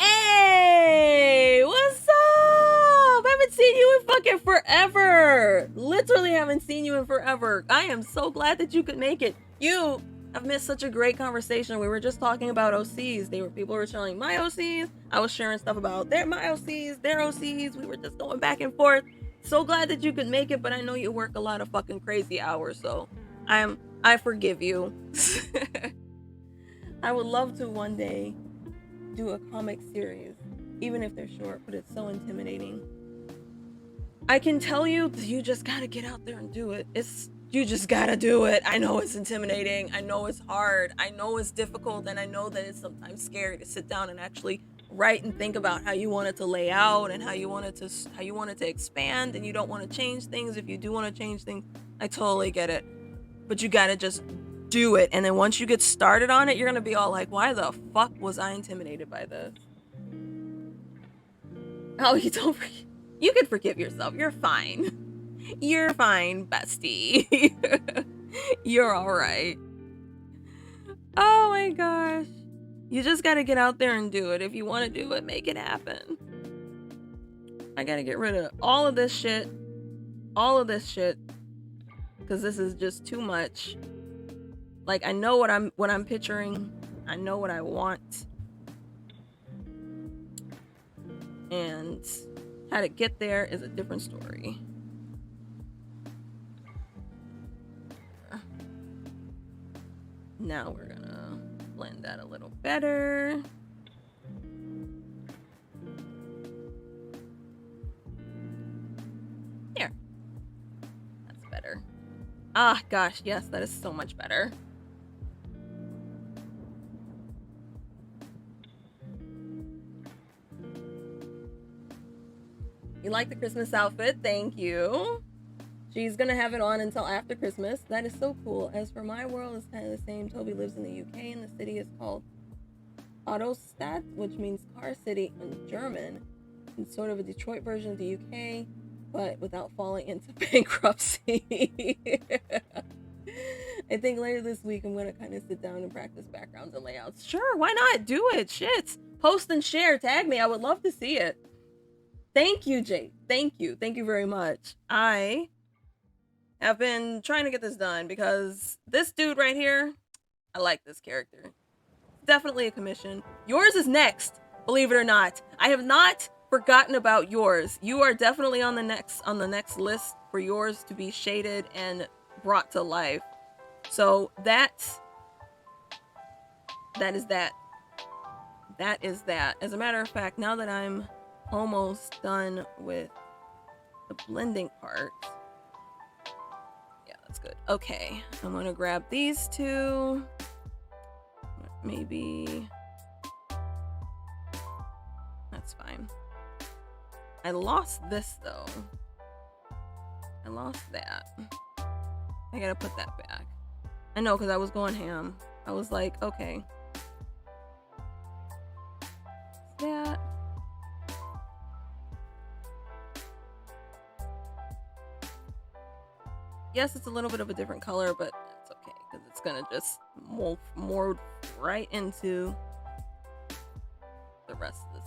Hey, what's up? I haven't seen you in fucking forever. Literally haven't seen you in forever. I am so glad that you could make it. You have missed such a great conversation. We were just talking about OCs. People were showing my OCs. I was sharing stuff about my OCs, their OCs. We were just going back and forth. So glad that you could make it, but I know you work a lot of fucking crazy hours, so I forgive you. I would love to one day do a comic series, even if they're short, but it's so intimidating. I can tell you, you just gotta get out there and do it. You just gotta do it. I know it's intimidating. I know it's hard. I know it's difficult, and I know that it's sometimes scary to sit down and actually write and think about how you want it to lay out and how you want it to expand, and you don't want to change things. If you do want to change things, I totally get it. But you gotta just do it. And then once you get started on it, you're gonna be all like, why the fuck was I intimidated by this? Oh, you can forgive yourself. You're fine. You're fine, bestie. You're all right. Oh my gosh. You just gotta get out there and do it. If you want to do it, make it happen. I gotta get rid of all of this shit. All of this shit. Because this is just too much. Like, I know what I'm picturing. I know what I want. And how to get there is a different story. Now we're gonna blend that a little better. There. That's better. Ah, gosh, yes, that is so much better. You like the Christmas outfit? Thank you. She's gonna have it on until after Christmas. That is so cool. As for my world, it's kind of the same. Toby lives in the UK, and the city is called Autostadt, which means car city in German. It's sort of a Detroit version of the UK, but without falling into bankruptcy. I think later this week I'm gonna kind of sit down and practice backgrounds and layouts. Sure, why not? Do it. Shit. Post and share. Tag me. I would love to see it. Thank you, Jake. Thank you. Thank you very much. I have been trying to get this done because this dude right here, I like this character. Definitely a commission. Yours is next, believe it or not. I have not forgotten about yours. You are definitely on the next list for yours to be shaded and brought to life. So that is that. That is that. As a matter of fact, now that I'm almost done with the blending part. Yeah, that's good. Okay, I'm gonna grab these two. Maybe that's fine. I lost this though. I lost that. I gotta put that back. I know, because I was going ham. I was like, okay. That. Yes, it's a little bit of a different color, but it's okay because it's gonna just mold right into the rest of this.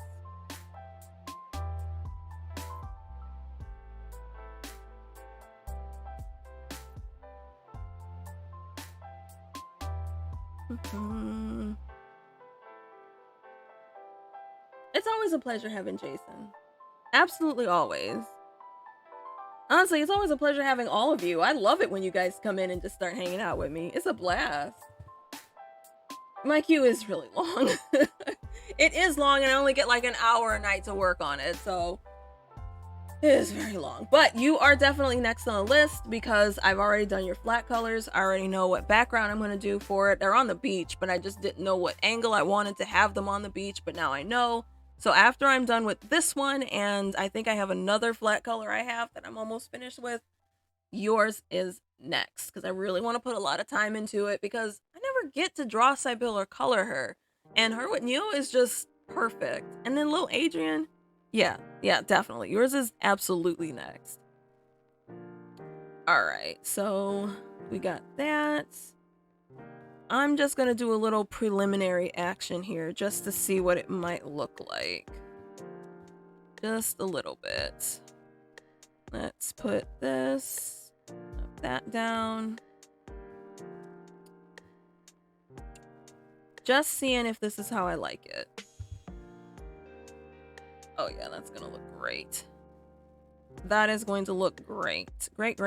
It's always a pleasure having Jason. Absolutely always. Honestly, it's always a pleasure having all of you. I love it when you guys come in and just start hanging out with me. It's a blast. My queue is really long. It is long, and I only get like an hour a night to work on it, so it is very long. But you are definitely next on the list because I've already done your flat colors. I already know what background I'm going to do for it. They're on the beach, but I just didn't know what angle I wanted to have them on the beach, but now I know. So after I'm done with this one, and I think I have another flat color I have that I'm almost finished with, yours is next. Because I really want to put a lot of time into it because I never get to draw Sybil or color her. And her with Neo is just perfect. And then little Adrian, yeah, definitely. Yours is absolutely next. All right, so we got that. I'm just going to do a little preliminary action here just to see what it might look like. Just a little bit. Let's put this, put that down. Just seeing if this is how I like it. Oh yeah, that's going to look great. That is going to look great. Great.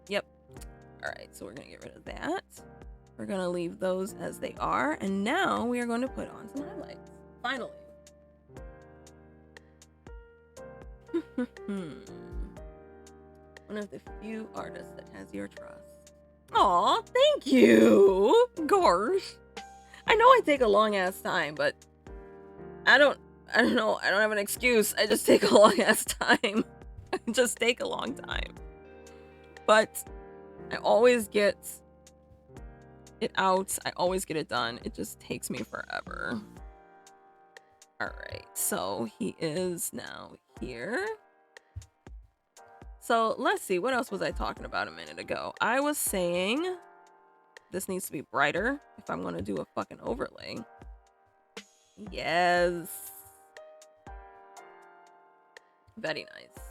Yep. All right, so we're going to get rid of that. We're going to leave those as they are. And now we are going to put on some highlights. Finally. One of the few artists that has your trust. Aw, thank you. Gosh. I know I take a long ass time, but I don't know. I don't have an excuse. I just take a long ass time. just take a long time. But I always get it out. I always get it done. It just takes me forever. All right, so he is now here. So let's see, what else was I talking about a minute ago? I was saying this needs to be brighter if I'm gonna do a fucking overlay. Yes. Very nice.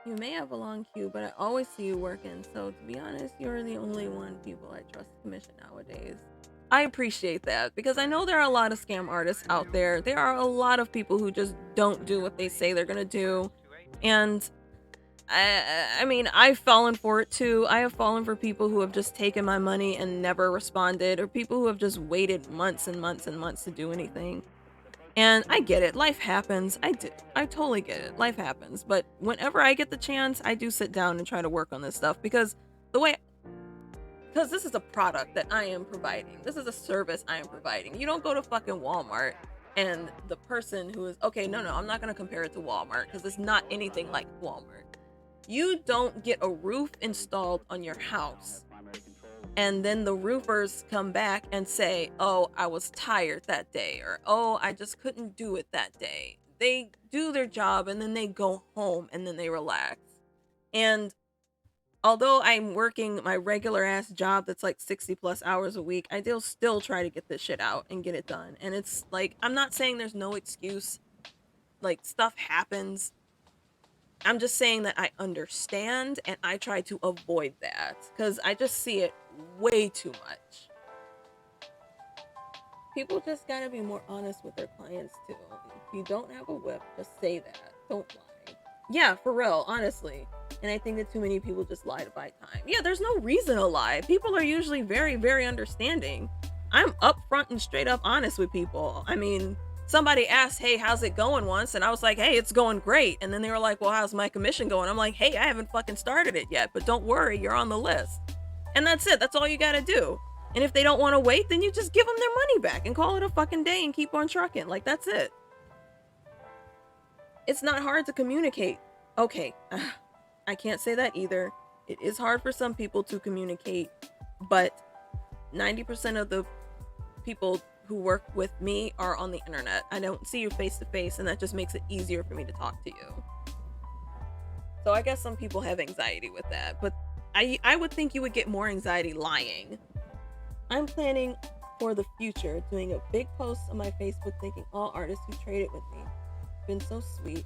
You may have a long queue, but I always see you working. So to be honest, you're the only one people I trust to commission nowadays. I appreciate that because I know there are a lot of scam artists out there. There are a lot of people who just don't do what they say they're gonna do. And I mean, I've fallen for it too. I have fallen for people who have just taken my money and never responded, or people who have just waited months and months and months to do anything. And I get it. Life happens. I totally get it. Life happens. But whenever I get the chance, I do sit down and try to work on this stuff because this is a product that I am providing. This is a service I am providing. You don't go to fucking Walmart and the person who is, okay, no, I'm not going to compare it to Walmart because it's not anything like Walmart. You don't get a roof installed on your house and then the roofers come back and say, oh, I was tired that day, or oh, I just couldn't do it that day. They do their job and then they go home and then they relax. And although I'm working my regular ass job that's like 60 plus hours a week, I still try to get this shit out and get it done. And it's like, I'm not saying there's no excuse. Like, stuff happens. I'm just saying that I understand and I try to avoid that because I just see it way too much. People just gotta be more honest with their clients too. If you don't have a whip, just say that. Don't lie. Yeah, for real, honestly. And I think that too many people just lie to buy time. Yeah, there's no reason to lie. People are usually very, very understanding. I'm upfront and straight up honest with people. I mean, somebody asked, hey, how's it going once? And I was like, hey, it's going great. And then they were like, well, how's my commission going? I'm like, hey, I haven't fucking started it yet, but don't worry, you're on the list. And that's it. That's all you gotta do. And if they don't want to wait, then you just give them their money back and call it a fucking day and keep on trucking. Like, that's it. It's not hard to communicate. Okay, I can't say that either. It is hard for some people to communicate, but 90% of the people who work with me are on the internet. I don't see you face to face, and that just makes it easier for me to talk to you. So I guess some people have anxiety with that, but I would think you would get more anxiety lying. I'm planning for the future doing a big post on my Facebook thanking all artists who traded with me. It's been so sweet.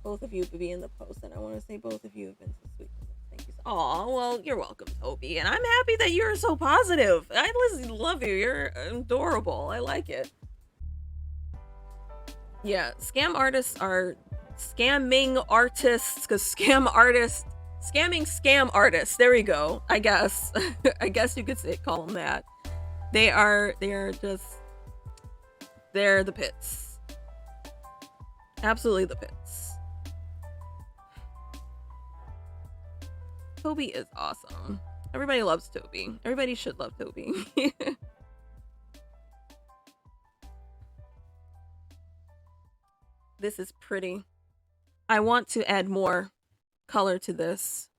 Both of you could be in the post, and I want to say both of you have been so sweet. Thank you. Oh, well, you're welcome, Toby. And I'm happy that you're so positive. I love you. You're adorable. I like it. Yeah, scam artists are scamming artists, because scamming scam artists. There we go. I guess. I guess you could call them that. They're the pits. Absolutely the pits. Toby is awesome. Everybody loves Toby. Everybody should love Toby. This is pretty. I want to add more color to this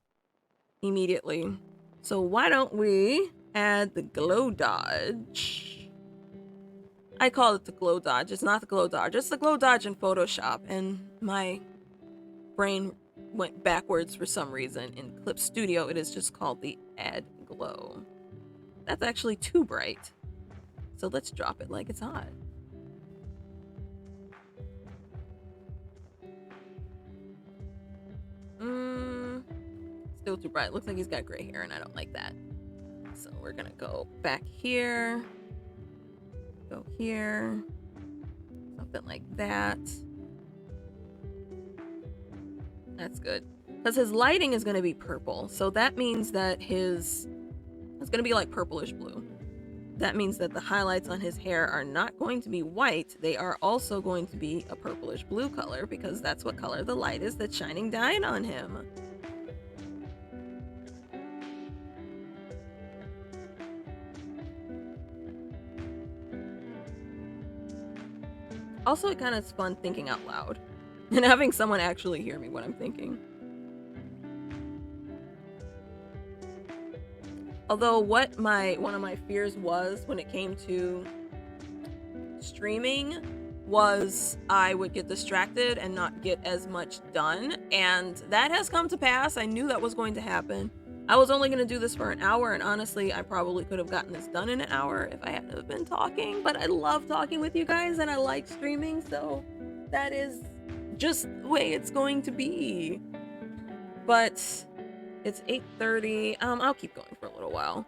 immediately. So why don't we add the glow dodge? I call it the glow dodge. It's not the glow dodge. It's the glow dodge in Photoshop, and my brain went backwards for some reason. In Clip Studio, it is just called the add glow. That's actually too bright. So let's drop it like it's hot. Still too bright. Looks like he's got gray hair, and I don't like that. So we're gonna go back here. Go here. Something like that. That's good. Because his lighting is gonna be purple. So that means that it's gonna be like purplish blue. That means that the highlights on his hair are not going to be white. They are also going to be a purplish blue color, because that's what color the light is that's shining down on him. Also, it kind of is fun thinking out loud and having someone actually hear me when I'm thinking. Although what one of my fears was when it came to streaming was I would get distracted and not get as much done, and that has come to pass. I knew that was going to happen. I was only going to do this for an hour, and honestly, I probably could have gotten this done in an hour if I hadn't have been talking, but I love talking with you guys and I like streaming, so that is just the way it's going to be. But it's 8:30. I'll keep going for a little while.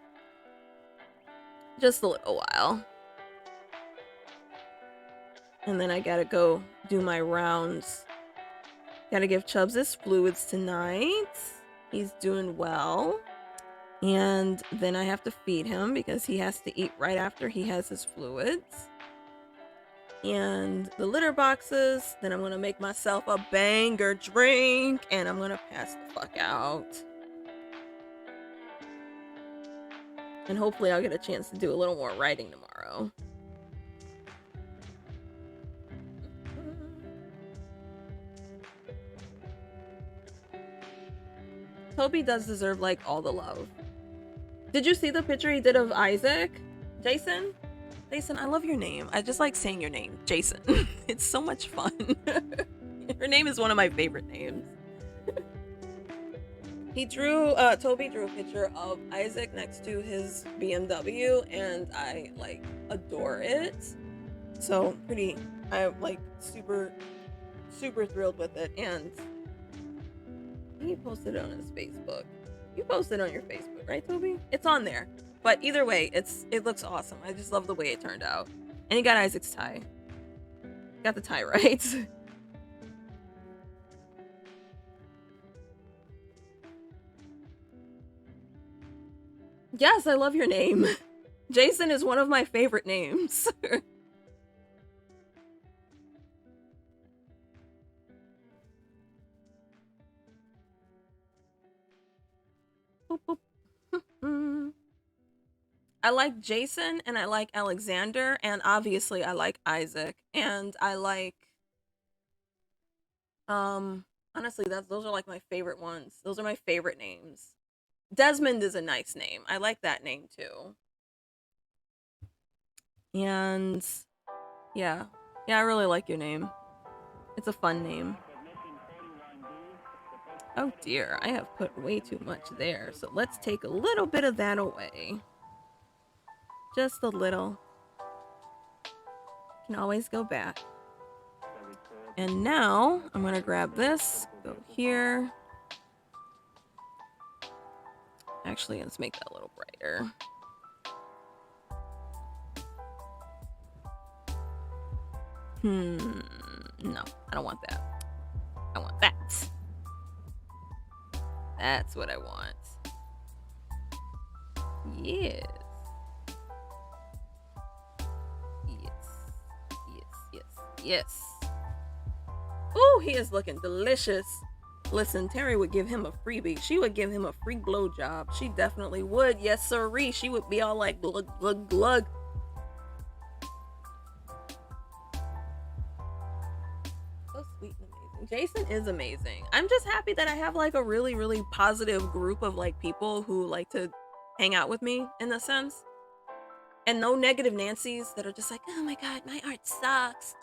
Just a little while. And then I gotta go do my rounds. Gotta give Chubbs his fluids tonight. He's doing well. And then I have to feed him because he has to eat right after he has his fluids. And the litter boxes. Then I'm gonna make myself a banger drink. And I'm gonna pass the fuck out. And hopefully I'll get a chance to do a little more writing tomorrow. Toby does deserve, like, all the love. Did you see the picture he did of Isaac? Jason? Jason, I love your name. I just like saying your name. Jason. It's so much fun. Your name is one of my favorite names. Toby drew a picture of Isaac next to his BMW, and I, like, adore it. So, I'm, like, super, super thrilled with it, and he posted it on his Facebook. You posted on your Facebook, right, Toby? It's on there. But either way, it looks awesome. I just love the way it turned out. And he got Isaac's tie. Got the tie right. Yes, I love your name. Jason is one of my favorite names. I like Jason and I like Alexander, and obviously I like Isaac, and I like honestly those are like my favorite ones. Those are my favorite names. Desmond is a nice name. I like that name too. And yeah, I really like your name. It's a fun name. Oh dear, I have put way too much there, so let's take a little bit of that away. Just a little. Can always go back. And now I'm gonna grab this, go here. Actually, let's make that a little brighter. No, I don't want that. I want that. That's what I want. Yes. Yes. Ooh, he is looking delicious. Listen, Terry would give him a freebie. She would give him a free blowjob. She definitely would. Yes, sirree. She would be all like glug, glug, glug. So sweet and amazing. Jason is amazing. I'm just happy that I have like a really, really positive group of like people who like to hang out with me in a sense. And no negative Nancy's that are just like, oh my god, my art sucks.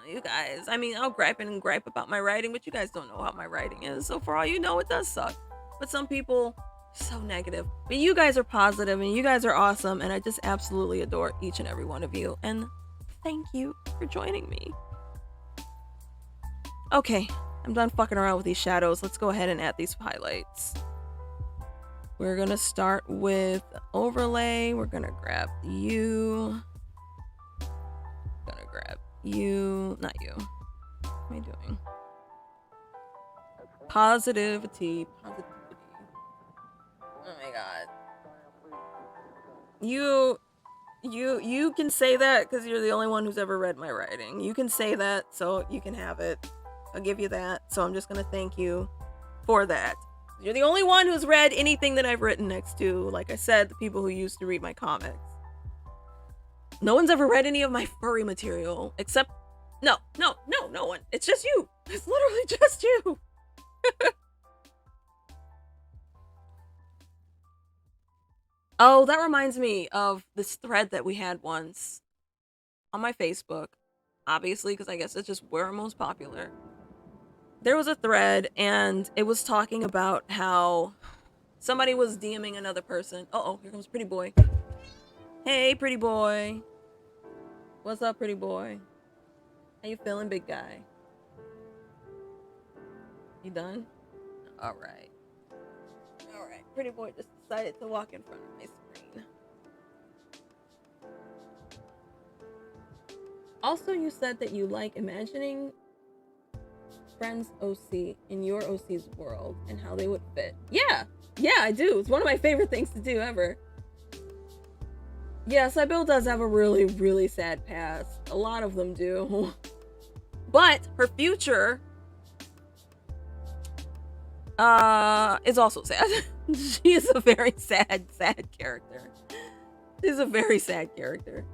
You guys, I mean, I'll gripe and gripe about my writing, but you guys don't know how my writing is. So for all you know, it does suck. But some people are so negative. But you guys are positive and you guys are awesome. And I just absolutely adore each and every one of you. And thank you for joining me. Okay, I'm done fucking around with these shadows. Let's go ahead and add these highlights. We're gonna start with overlay. We're gonna grab you. Gonna grab you, not you. What am I doing? Positivity. Oh my god. You can say that because you're the only one who's ever read my writing. You can say that, so you can have it. I'll give you that. So I'm just gonna thank you for that. You're the only one who's read anything that I've written next to, like I said, the people who used to read my comics. No one's ever read any of my furry material except no one. It's just you. It's literally just you. Oh, that reminds me of this thread that we had once on my Facebook. Obviously, because I guess it's just where I'm most popular. There was a thread and it was talking about how somebody was DMing another person. Uh-oh, here comes Pretty Boy. Hey, Pretty Boy. What's up, Pretty Boy? How you feeling, big guy? You done? Alright. Alright, Pretty Boy just decided to walk in front of my screen. Also, you said that you like imagining friends OC in your OC's world and how they would fit. Yeah, I do. It's one of my favorite things to do ever. Yeah, Sybil does have a really, really sad past. A lot of them do. But her future is also sad. She is a very sad character. She's a very sad character.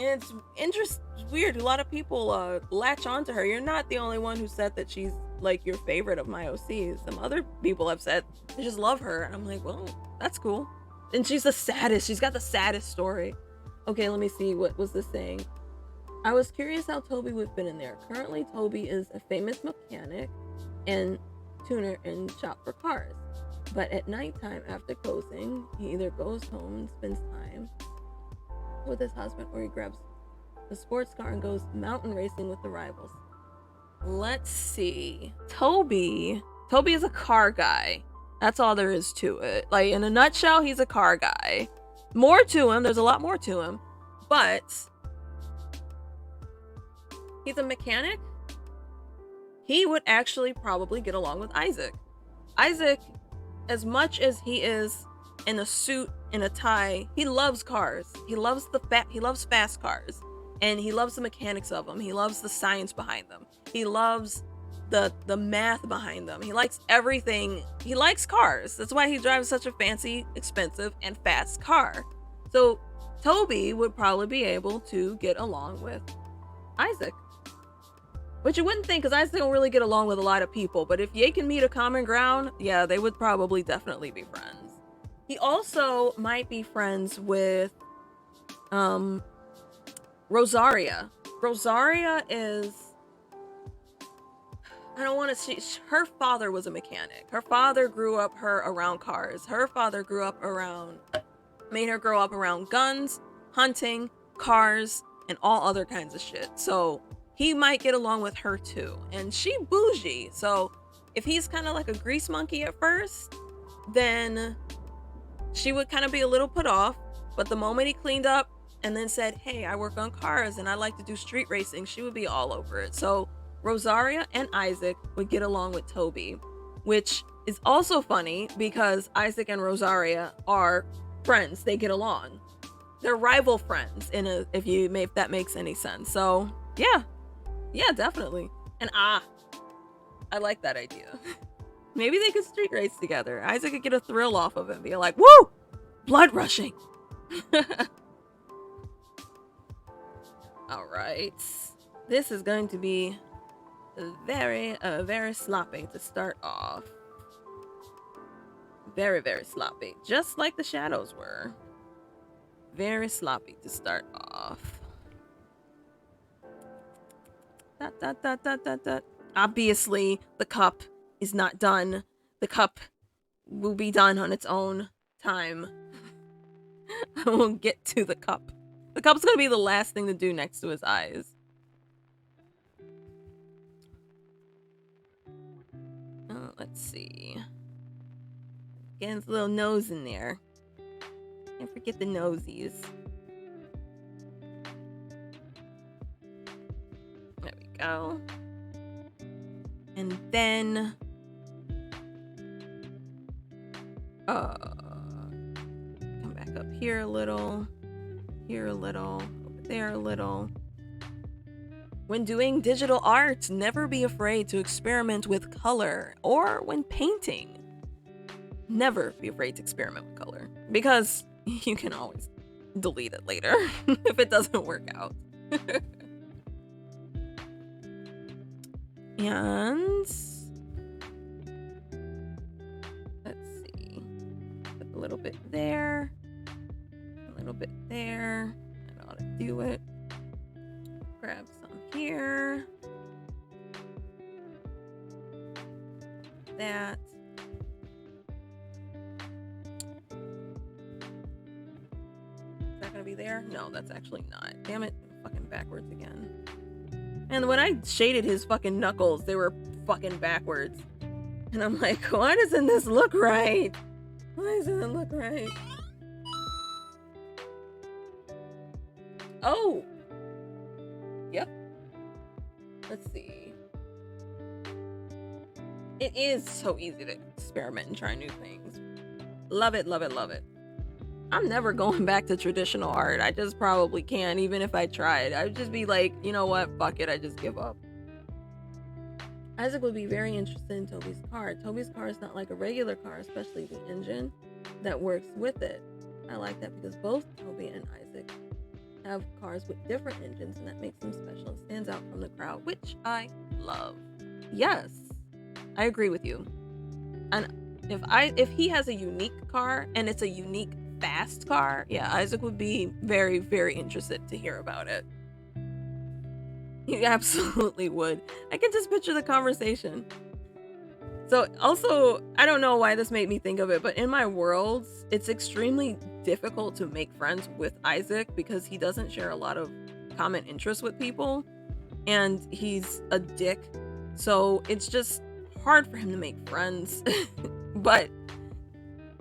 And it's weird. A lot of people latch onto her. You're not the only one who said that she's like your favorite of my OCs. Some other people have said they just love her. And I'm like, well, that's cool. And she's the saddest. She's got the saddest story. Okay, let me see. What was this saying? I was curious how Toby would fit in there. Currently, Toby is a famous mechanic and tuner and shop for cars. But at nighttime after closing, he either goes home and spends time with his husband or he grabs the sports car and goes mountain racing with the rivals. Let's see. Toby is a car guy. That's all there is to it. Like, in a nutshell, he's a car guy. More to him. There's a lot more to him. But he's a mechanic. He would actually probably get along with Isaac. Isaac, as much as he is in a suit and a tie, he loves cars. He loves fast cars. And he loves the mechanics of them. He loves the science behind them. He loves the math behind them. He likes everything. He likes cars. That's why he drives such a fancy, expensive, and fast car. So Toby would probably be able to get along with Isaac. Which you wouldn't think, because Isaac don't really get along with a lot of people. But if they can meet a common ground, yeah, they would probably definitely be friends. He also might be friends with Rosaria. Rosaria is, I don't want to see, her father was a mechanic. Her father grew up her around cars. Her father made her grow up around guns, hunting, cars, and all other kinds of shit. So he might get along with her too. And she bougie. So if he's kind of like a grease monkey at first, then she would kind of be a little put off. But the moment he cleaned up and then said, hey, I work on cars and I like to do street racing, she would be all over it. So Rosaria and Isaac would get along with Toby, which is also funny because Isaac and Rosaria are friends. They get along. They're rival friends if that makes any sense. So yeah, definitely. And I like that idea. Maybe they could street race together. Isaac could get a thrill off of it, be like, woo, blood rushing. All right, this is going to be very sloppy to start off. Very, very sloppy, just like the shadows were. Very sloppy to start off. Obviously, the cup is not done. The cup will be done on its own time. I won't get to the cup. The cup's gonna be the last thing to do next to his eyes. Let's see. Getting his little nose in there. Can't forget the nosies. There we go. And then come back up here a little, over there a little. When doing digital art, never be afraid to experiment with color, or when painting, never be afraid to experiment with color, because you can always delete it later if it doesn't work out. And let's see, put a little bit there, a little bit there. That ought to do it. Grab some here. That. Is that gonna be there? No, that's actually not. Damn it. Fucking backwards again. And when I shaded his fucking knuckles, they were fucking backwards. And I'm like, why doesn't this look right? Why doesn't it look right? Oh! Yep. Let's see. It is so easy to experiment and try new things. Love it, love it, love it. I'm never going back to traditional art. I just probably can't, even if I tried. I'd just be like, you know what? Fuck it. I just give up. Isaac would be very interested in Toby's car. Toby's car is not like a regular car, especially the engine that works with it. I like that because both Toby and Isaac have cars with different engines, and that makes them special and stands out from the crowd, which I love. Yes, I agree with you. And if he has a unique car and it's a unique fast car, yeah, Isaac would be very, very interested to hear about it. He absolutely would. I can just picture the conversation. So also, I don't know why this made me think of it, but in my worlds, it's extremely difficult to make friends with Isaac because he doesn't share a lot of common interests with people, and he's a dick. So it's just hard for him to make friends. But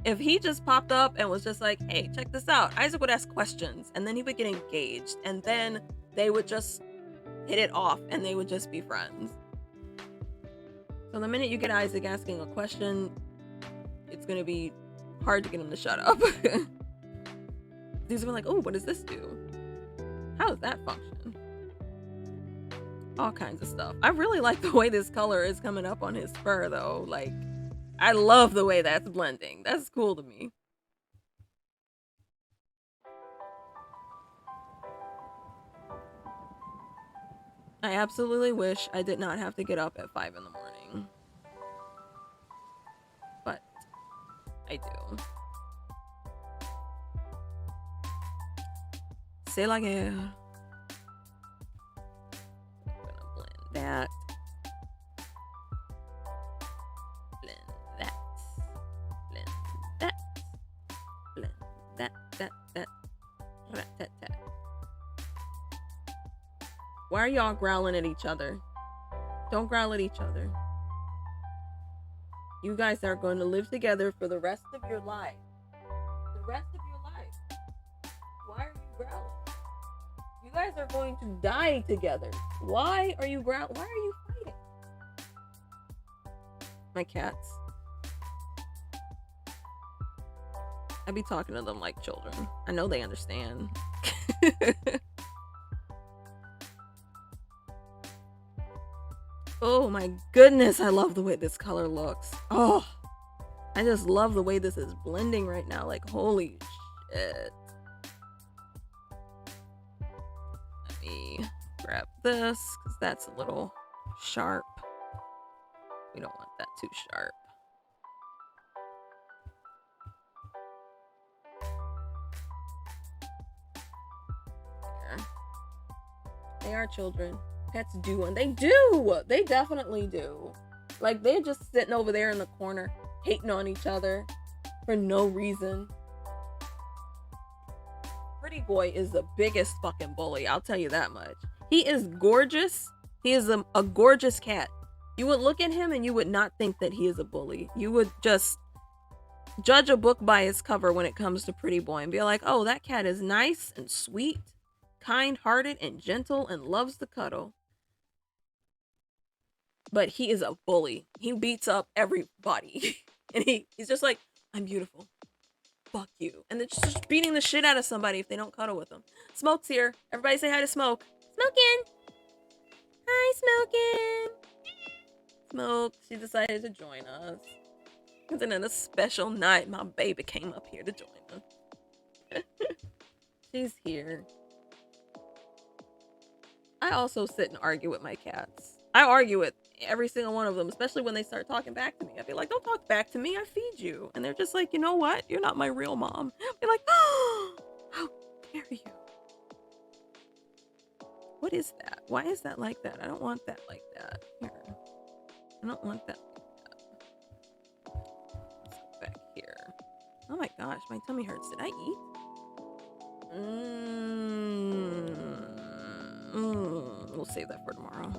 if he just popped up and was just like, hey, check this out, Isaac would ask questions, and then he would get engaged, and then they would just hit it off, and they would just be friends. So the minute you get Isaac asking a question, it's going to be hard to get him to shut up. He's gonna be like, oh, what does this do? How does that function? All kinds of stuff. I really like the way this color is coming up on his fur, though. Like, I love the way that's blending. That's cool to me. I absolutely wish I did not have to get up at 5 in the morning. But I do. C'est la guerre. I'm gonna blend that. Blend that. Blend that. Blend that. That. Why are y'all growling at each other? Don't growl at each other. You guys are going to live together for the rest of your life. The rest of your life. Why are you growling? You guys are going to die together. Why are you growling? Why are you fighting? My cats. I be talking to them like children. I know they understand. Oh my goodness, I love the way this color looks. Oh, I just love the way this is blending right now. Like, holy shit. Let me grab this, because that's a little sharp. We don't want that too sharp. There. They are children. Pets do, and they do. They definitely do. Like, they're just sitting over there in the corner, hating on each other for no reason. Pretty Boy is the biggest fucking bully, I'll tell you that much. He is gorgeous. He is a gorgeous cat. You would look at him and you would not think that he is a bully. You would just judge a book by its cover when it comes to Pretty Boy and be like, oh, that cat is nice and sweet, kind-hearted and gentle, and loves to cuddle. But he is a bully. He beats up everybody. And he's just like, I'm beautiful. Fuck you. And they're just beating the shit out of somebody if they don't cuddle with them. Smoke's here. Everybody say hi to Smoke. Smokin'! Hi, Smokin'! Smoke, she decided to join us. And then on a special night, my baby came up here to join us. She's here. I also sit and argue with my cats. I argue with every single one of them, especially when they start talking back to me. I'd be like, don't talk back to me. I feed you. And they're just like, you know what? You're not my real mom. I'd be like, oh, how dare you? What is that? Why is that like that? I don't want that like that. Here. I don't want that like that. Let's go back here. Oh my gosh, my tummy hurts. Did I eat? We'll save that for tomorrow.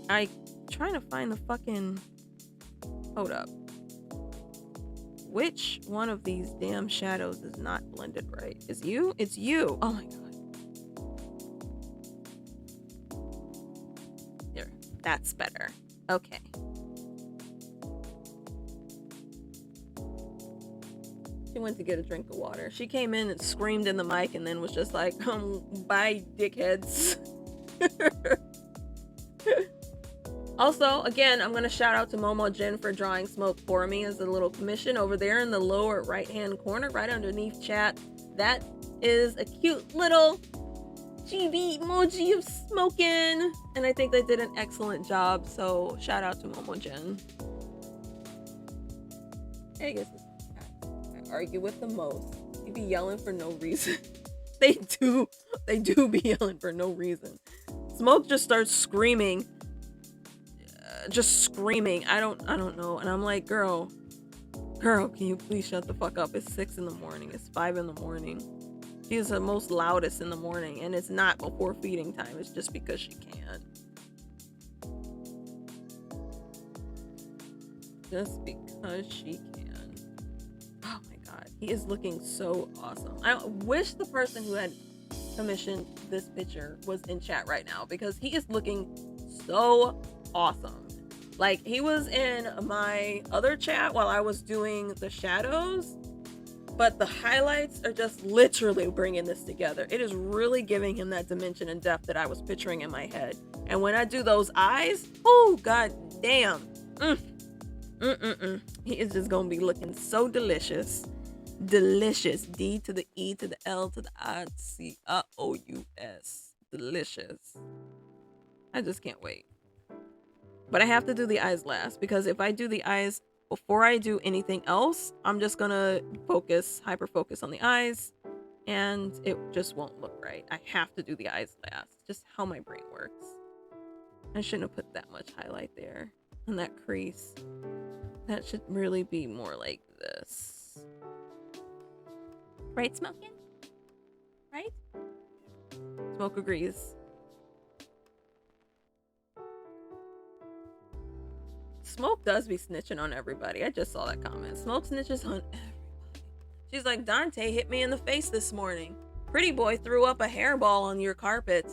I trying to find the fucking. Hold up. Which one of these damn shadows is not blended right? Is you? It's you. Oh my god. There. That's better. Okay. She went to get a drink of water. She came in and screamed in the mic and then was just like, bye, dickheads. Also, again, I'm going to shout out to Momo Jin for drawing Smoke for me as a little commission over there in the lower right-hand corner, right underneath chat. That is a cute little chibi emoji of smoking. And I think they did an excellent job, so shout out to Momo Jin. I guess I argue with the most. You be yelling for no reason. They do be yelling for no reason. Smoke just starts screaming. Just screaming. I don't know. And I'm like, girl, can you please shut the fuck up? It's 6 in the morning. It's 5 in the morning. She is the most loudest in the morning, and it's not before feeding time. It's just because she can. Just because she can. Oh my god. He is looking so awesome. I wish the person who had commissioned this picture was in chat right now, because he is looking so awesome. Like, he was in my other chat while I was doing the shadows, but the highlights are just literally bringing this together. It is really giving him that dimension and depth that I was picturing in my head. And when I do those eyes, oh god damn. He is just gonna be looking so delicious. Delicious. D to the E to the L to the I to C O U S. Delicious. I just can't wait. But I have to do the eyes last, because if I do the eyes before I do anything else, I'm just gonna hyper focus on the eyes, and it just won't look right. I have to do the eyes last. Just how my brain works. I shouldn't have put that much highlight there on that crease. That should really be more like this. Right, Smokin'? Right? Smoke agrees. Smoke does be snitching on everybody. I just saw that comment. Smoke snitches on everybody. She's like, Dante hit me in the face this morning. Pretty boy threw up a hairball on your carpet.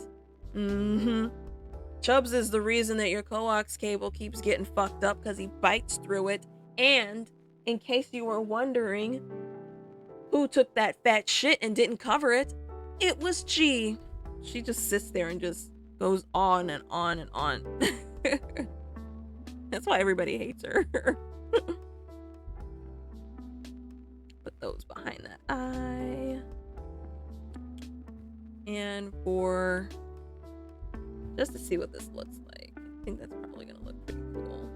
Chubbs is the reason that your coax cable keeps getting fucked up, because he bites through it. And in case you were wondering who took that fat shit and didn't cover it, it was G. She just sits there and just goes on and on and on. That's why everybody hates her. Put those behind that eye. And for just to see what this looks like. I think that's probably gonna look pretty cool.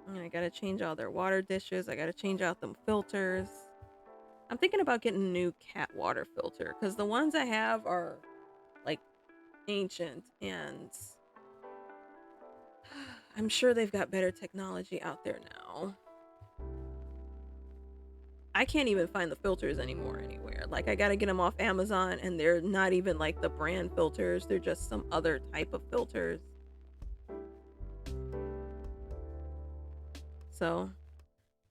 And I gotta change all their water dishes. I gotta change out them filters. I'm thinking about getting a new cat water filter, because the ones I have are like ancient, and I'm sure they've got better technology out there now. I can't even find the filters anymore anywhere. Like, I gotta get them off Amazon, and they're not even like the brand filters. They're just some other type of filters. So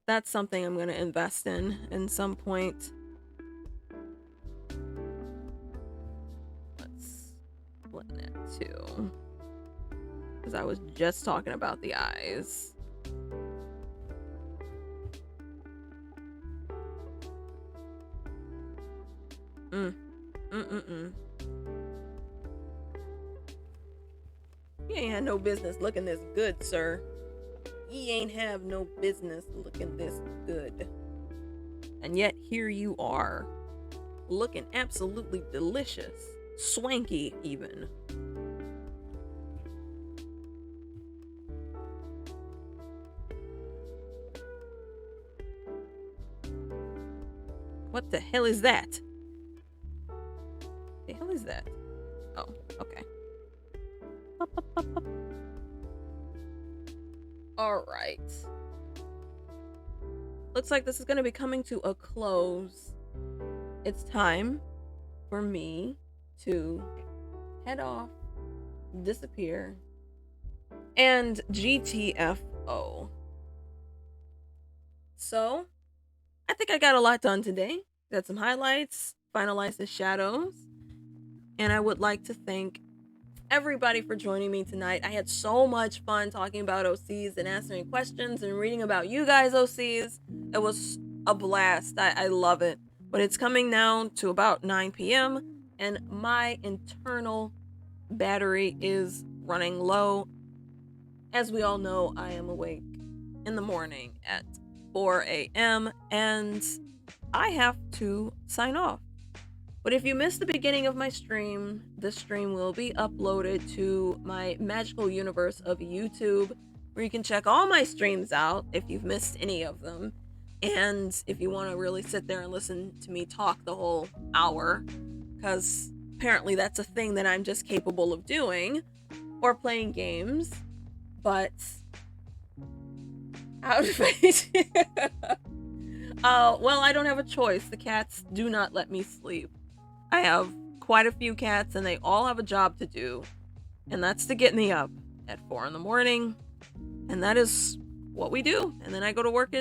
that's something I'm gonna invest in some point. Let's blend that too, because I was just talking about the eyes. You ain't had no business looking this good, sir. He ain't have no business looking this good. And yet here you are, looking absolutely delicious. Swanky, even. What the hell is that? The hell is that? Oh, okay. Alright. Looks like this is going to be coming to a close. It's time for me to head off, disappear, and GTFO. So, I think I got a lot done today. Got some highlights, finalized the shadows, and I would like to thank everybody for joining me tonight. I had so much fun talking about OCs and answering questions and reading about you guys OCs. It was a blast. I love it. But it's coming now to about 9 p.m. and my internal battery is running low. As we all know, I am awake in the morning at 4 a.m. and I have to sign off. But if you missed the beginning of my stream, the stream will be uploaded to my magical universe of YouTube, where you can check all my streams out if you've missed any of them. And if you want to really sit there and listen to me talk the whole hour, because apparently that's a thing that I'm just capable of doing, or playing games, but out of it. Well, I don't have a choice. The cats do not let me sleep. I have quite a few cats and they all have a job to do, and that's to get me up at 4 in the morning, and that is what we do. And then I go to work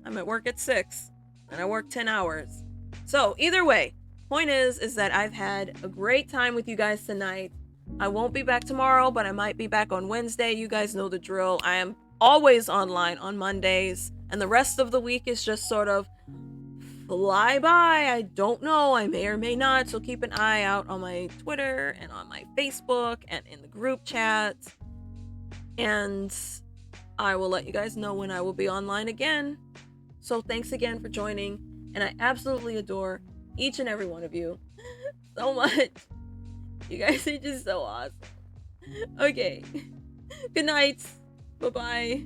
I'm at work at 6 and I work 10 hours. So either way, point is that I've had a great time with you guys tonight. I won't be back tomorrow, but I might be back on Wednesday. You guys know the drill. I am always online on Mondays, and the rest of the week is just sort of fly by. I don't know. I may or may not. So keep an eye out on my Twitter and on my Facebook and in the group chat. And I will let you guys know when I will be online again. So thanks again for joining. And I absolutely adore each and every one of you so much. You guys are just so awesome. Okay. Good night. Bye-bye.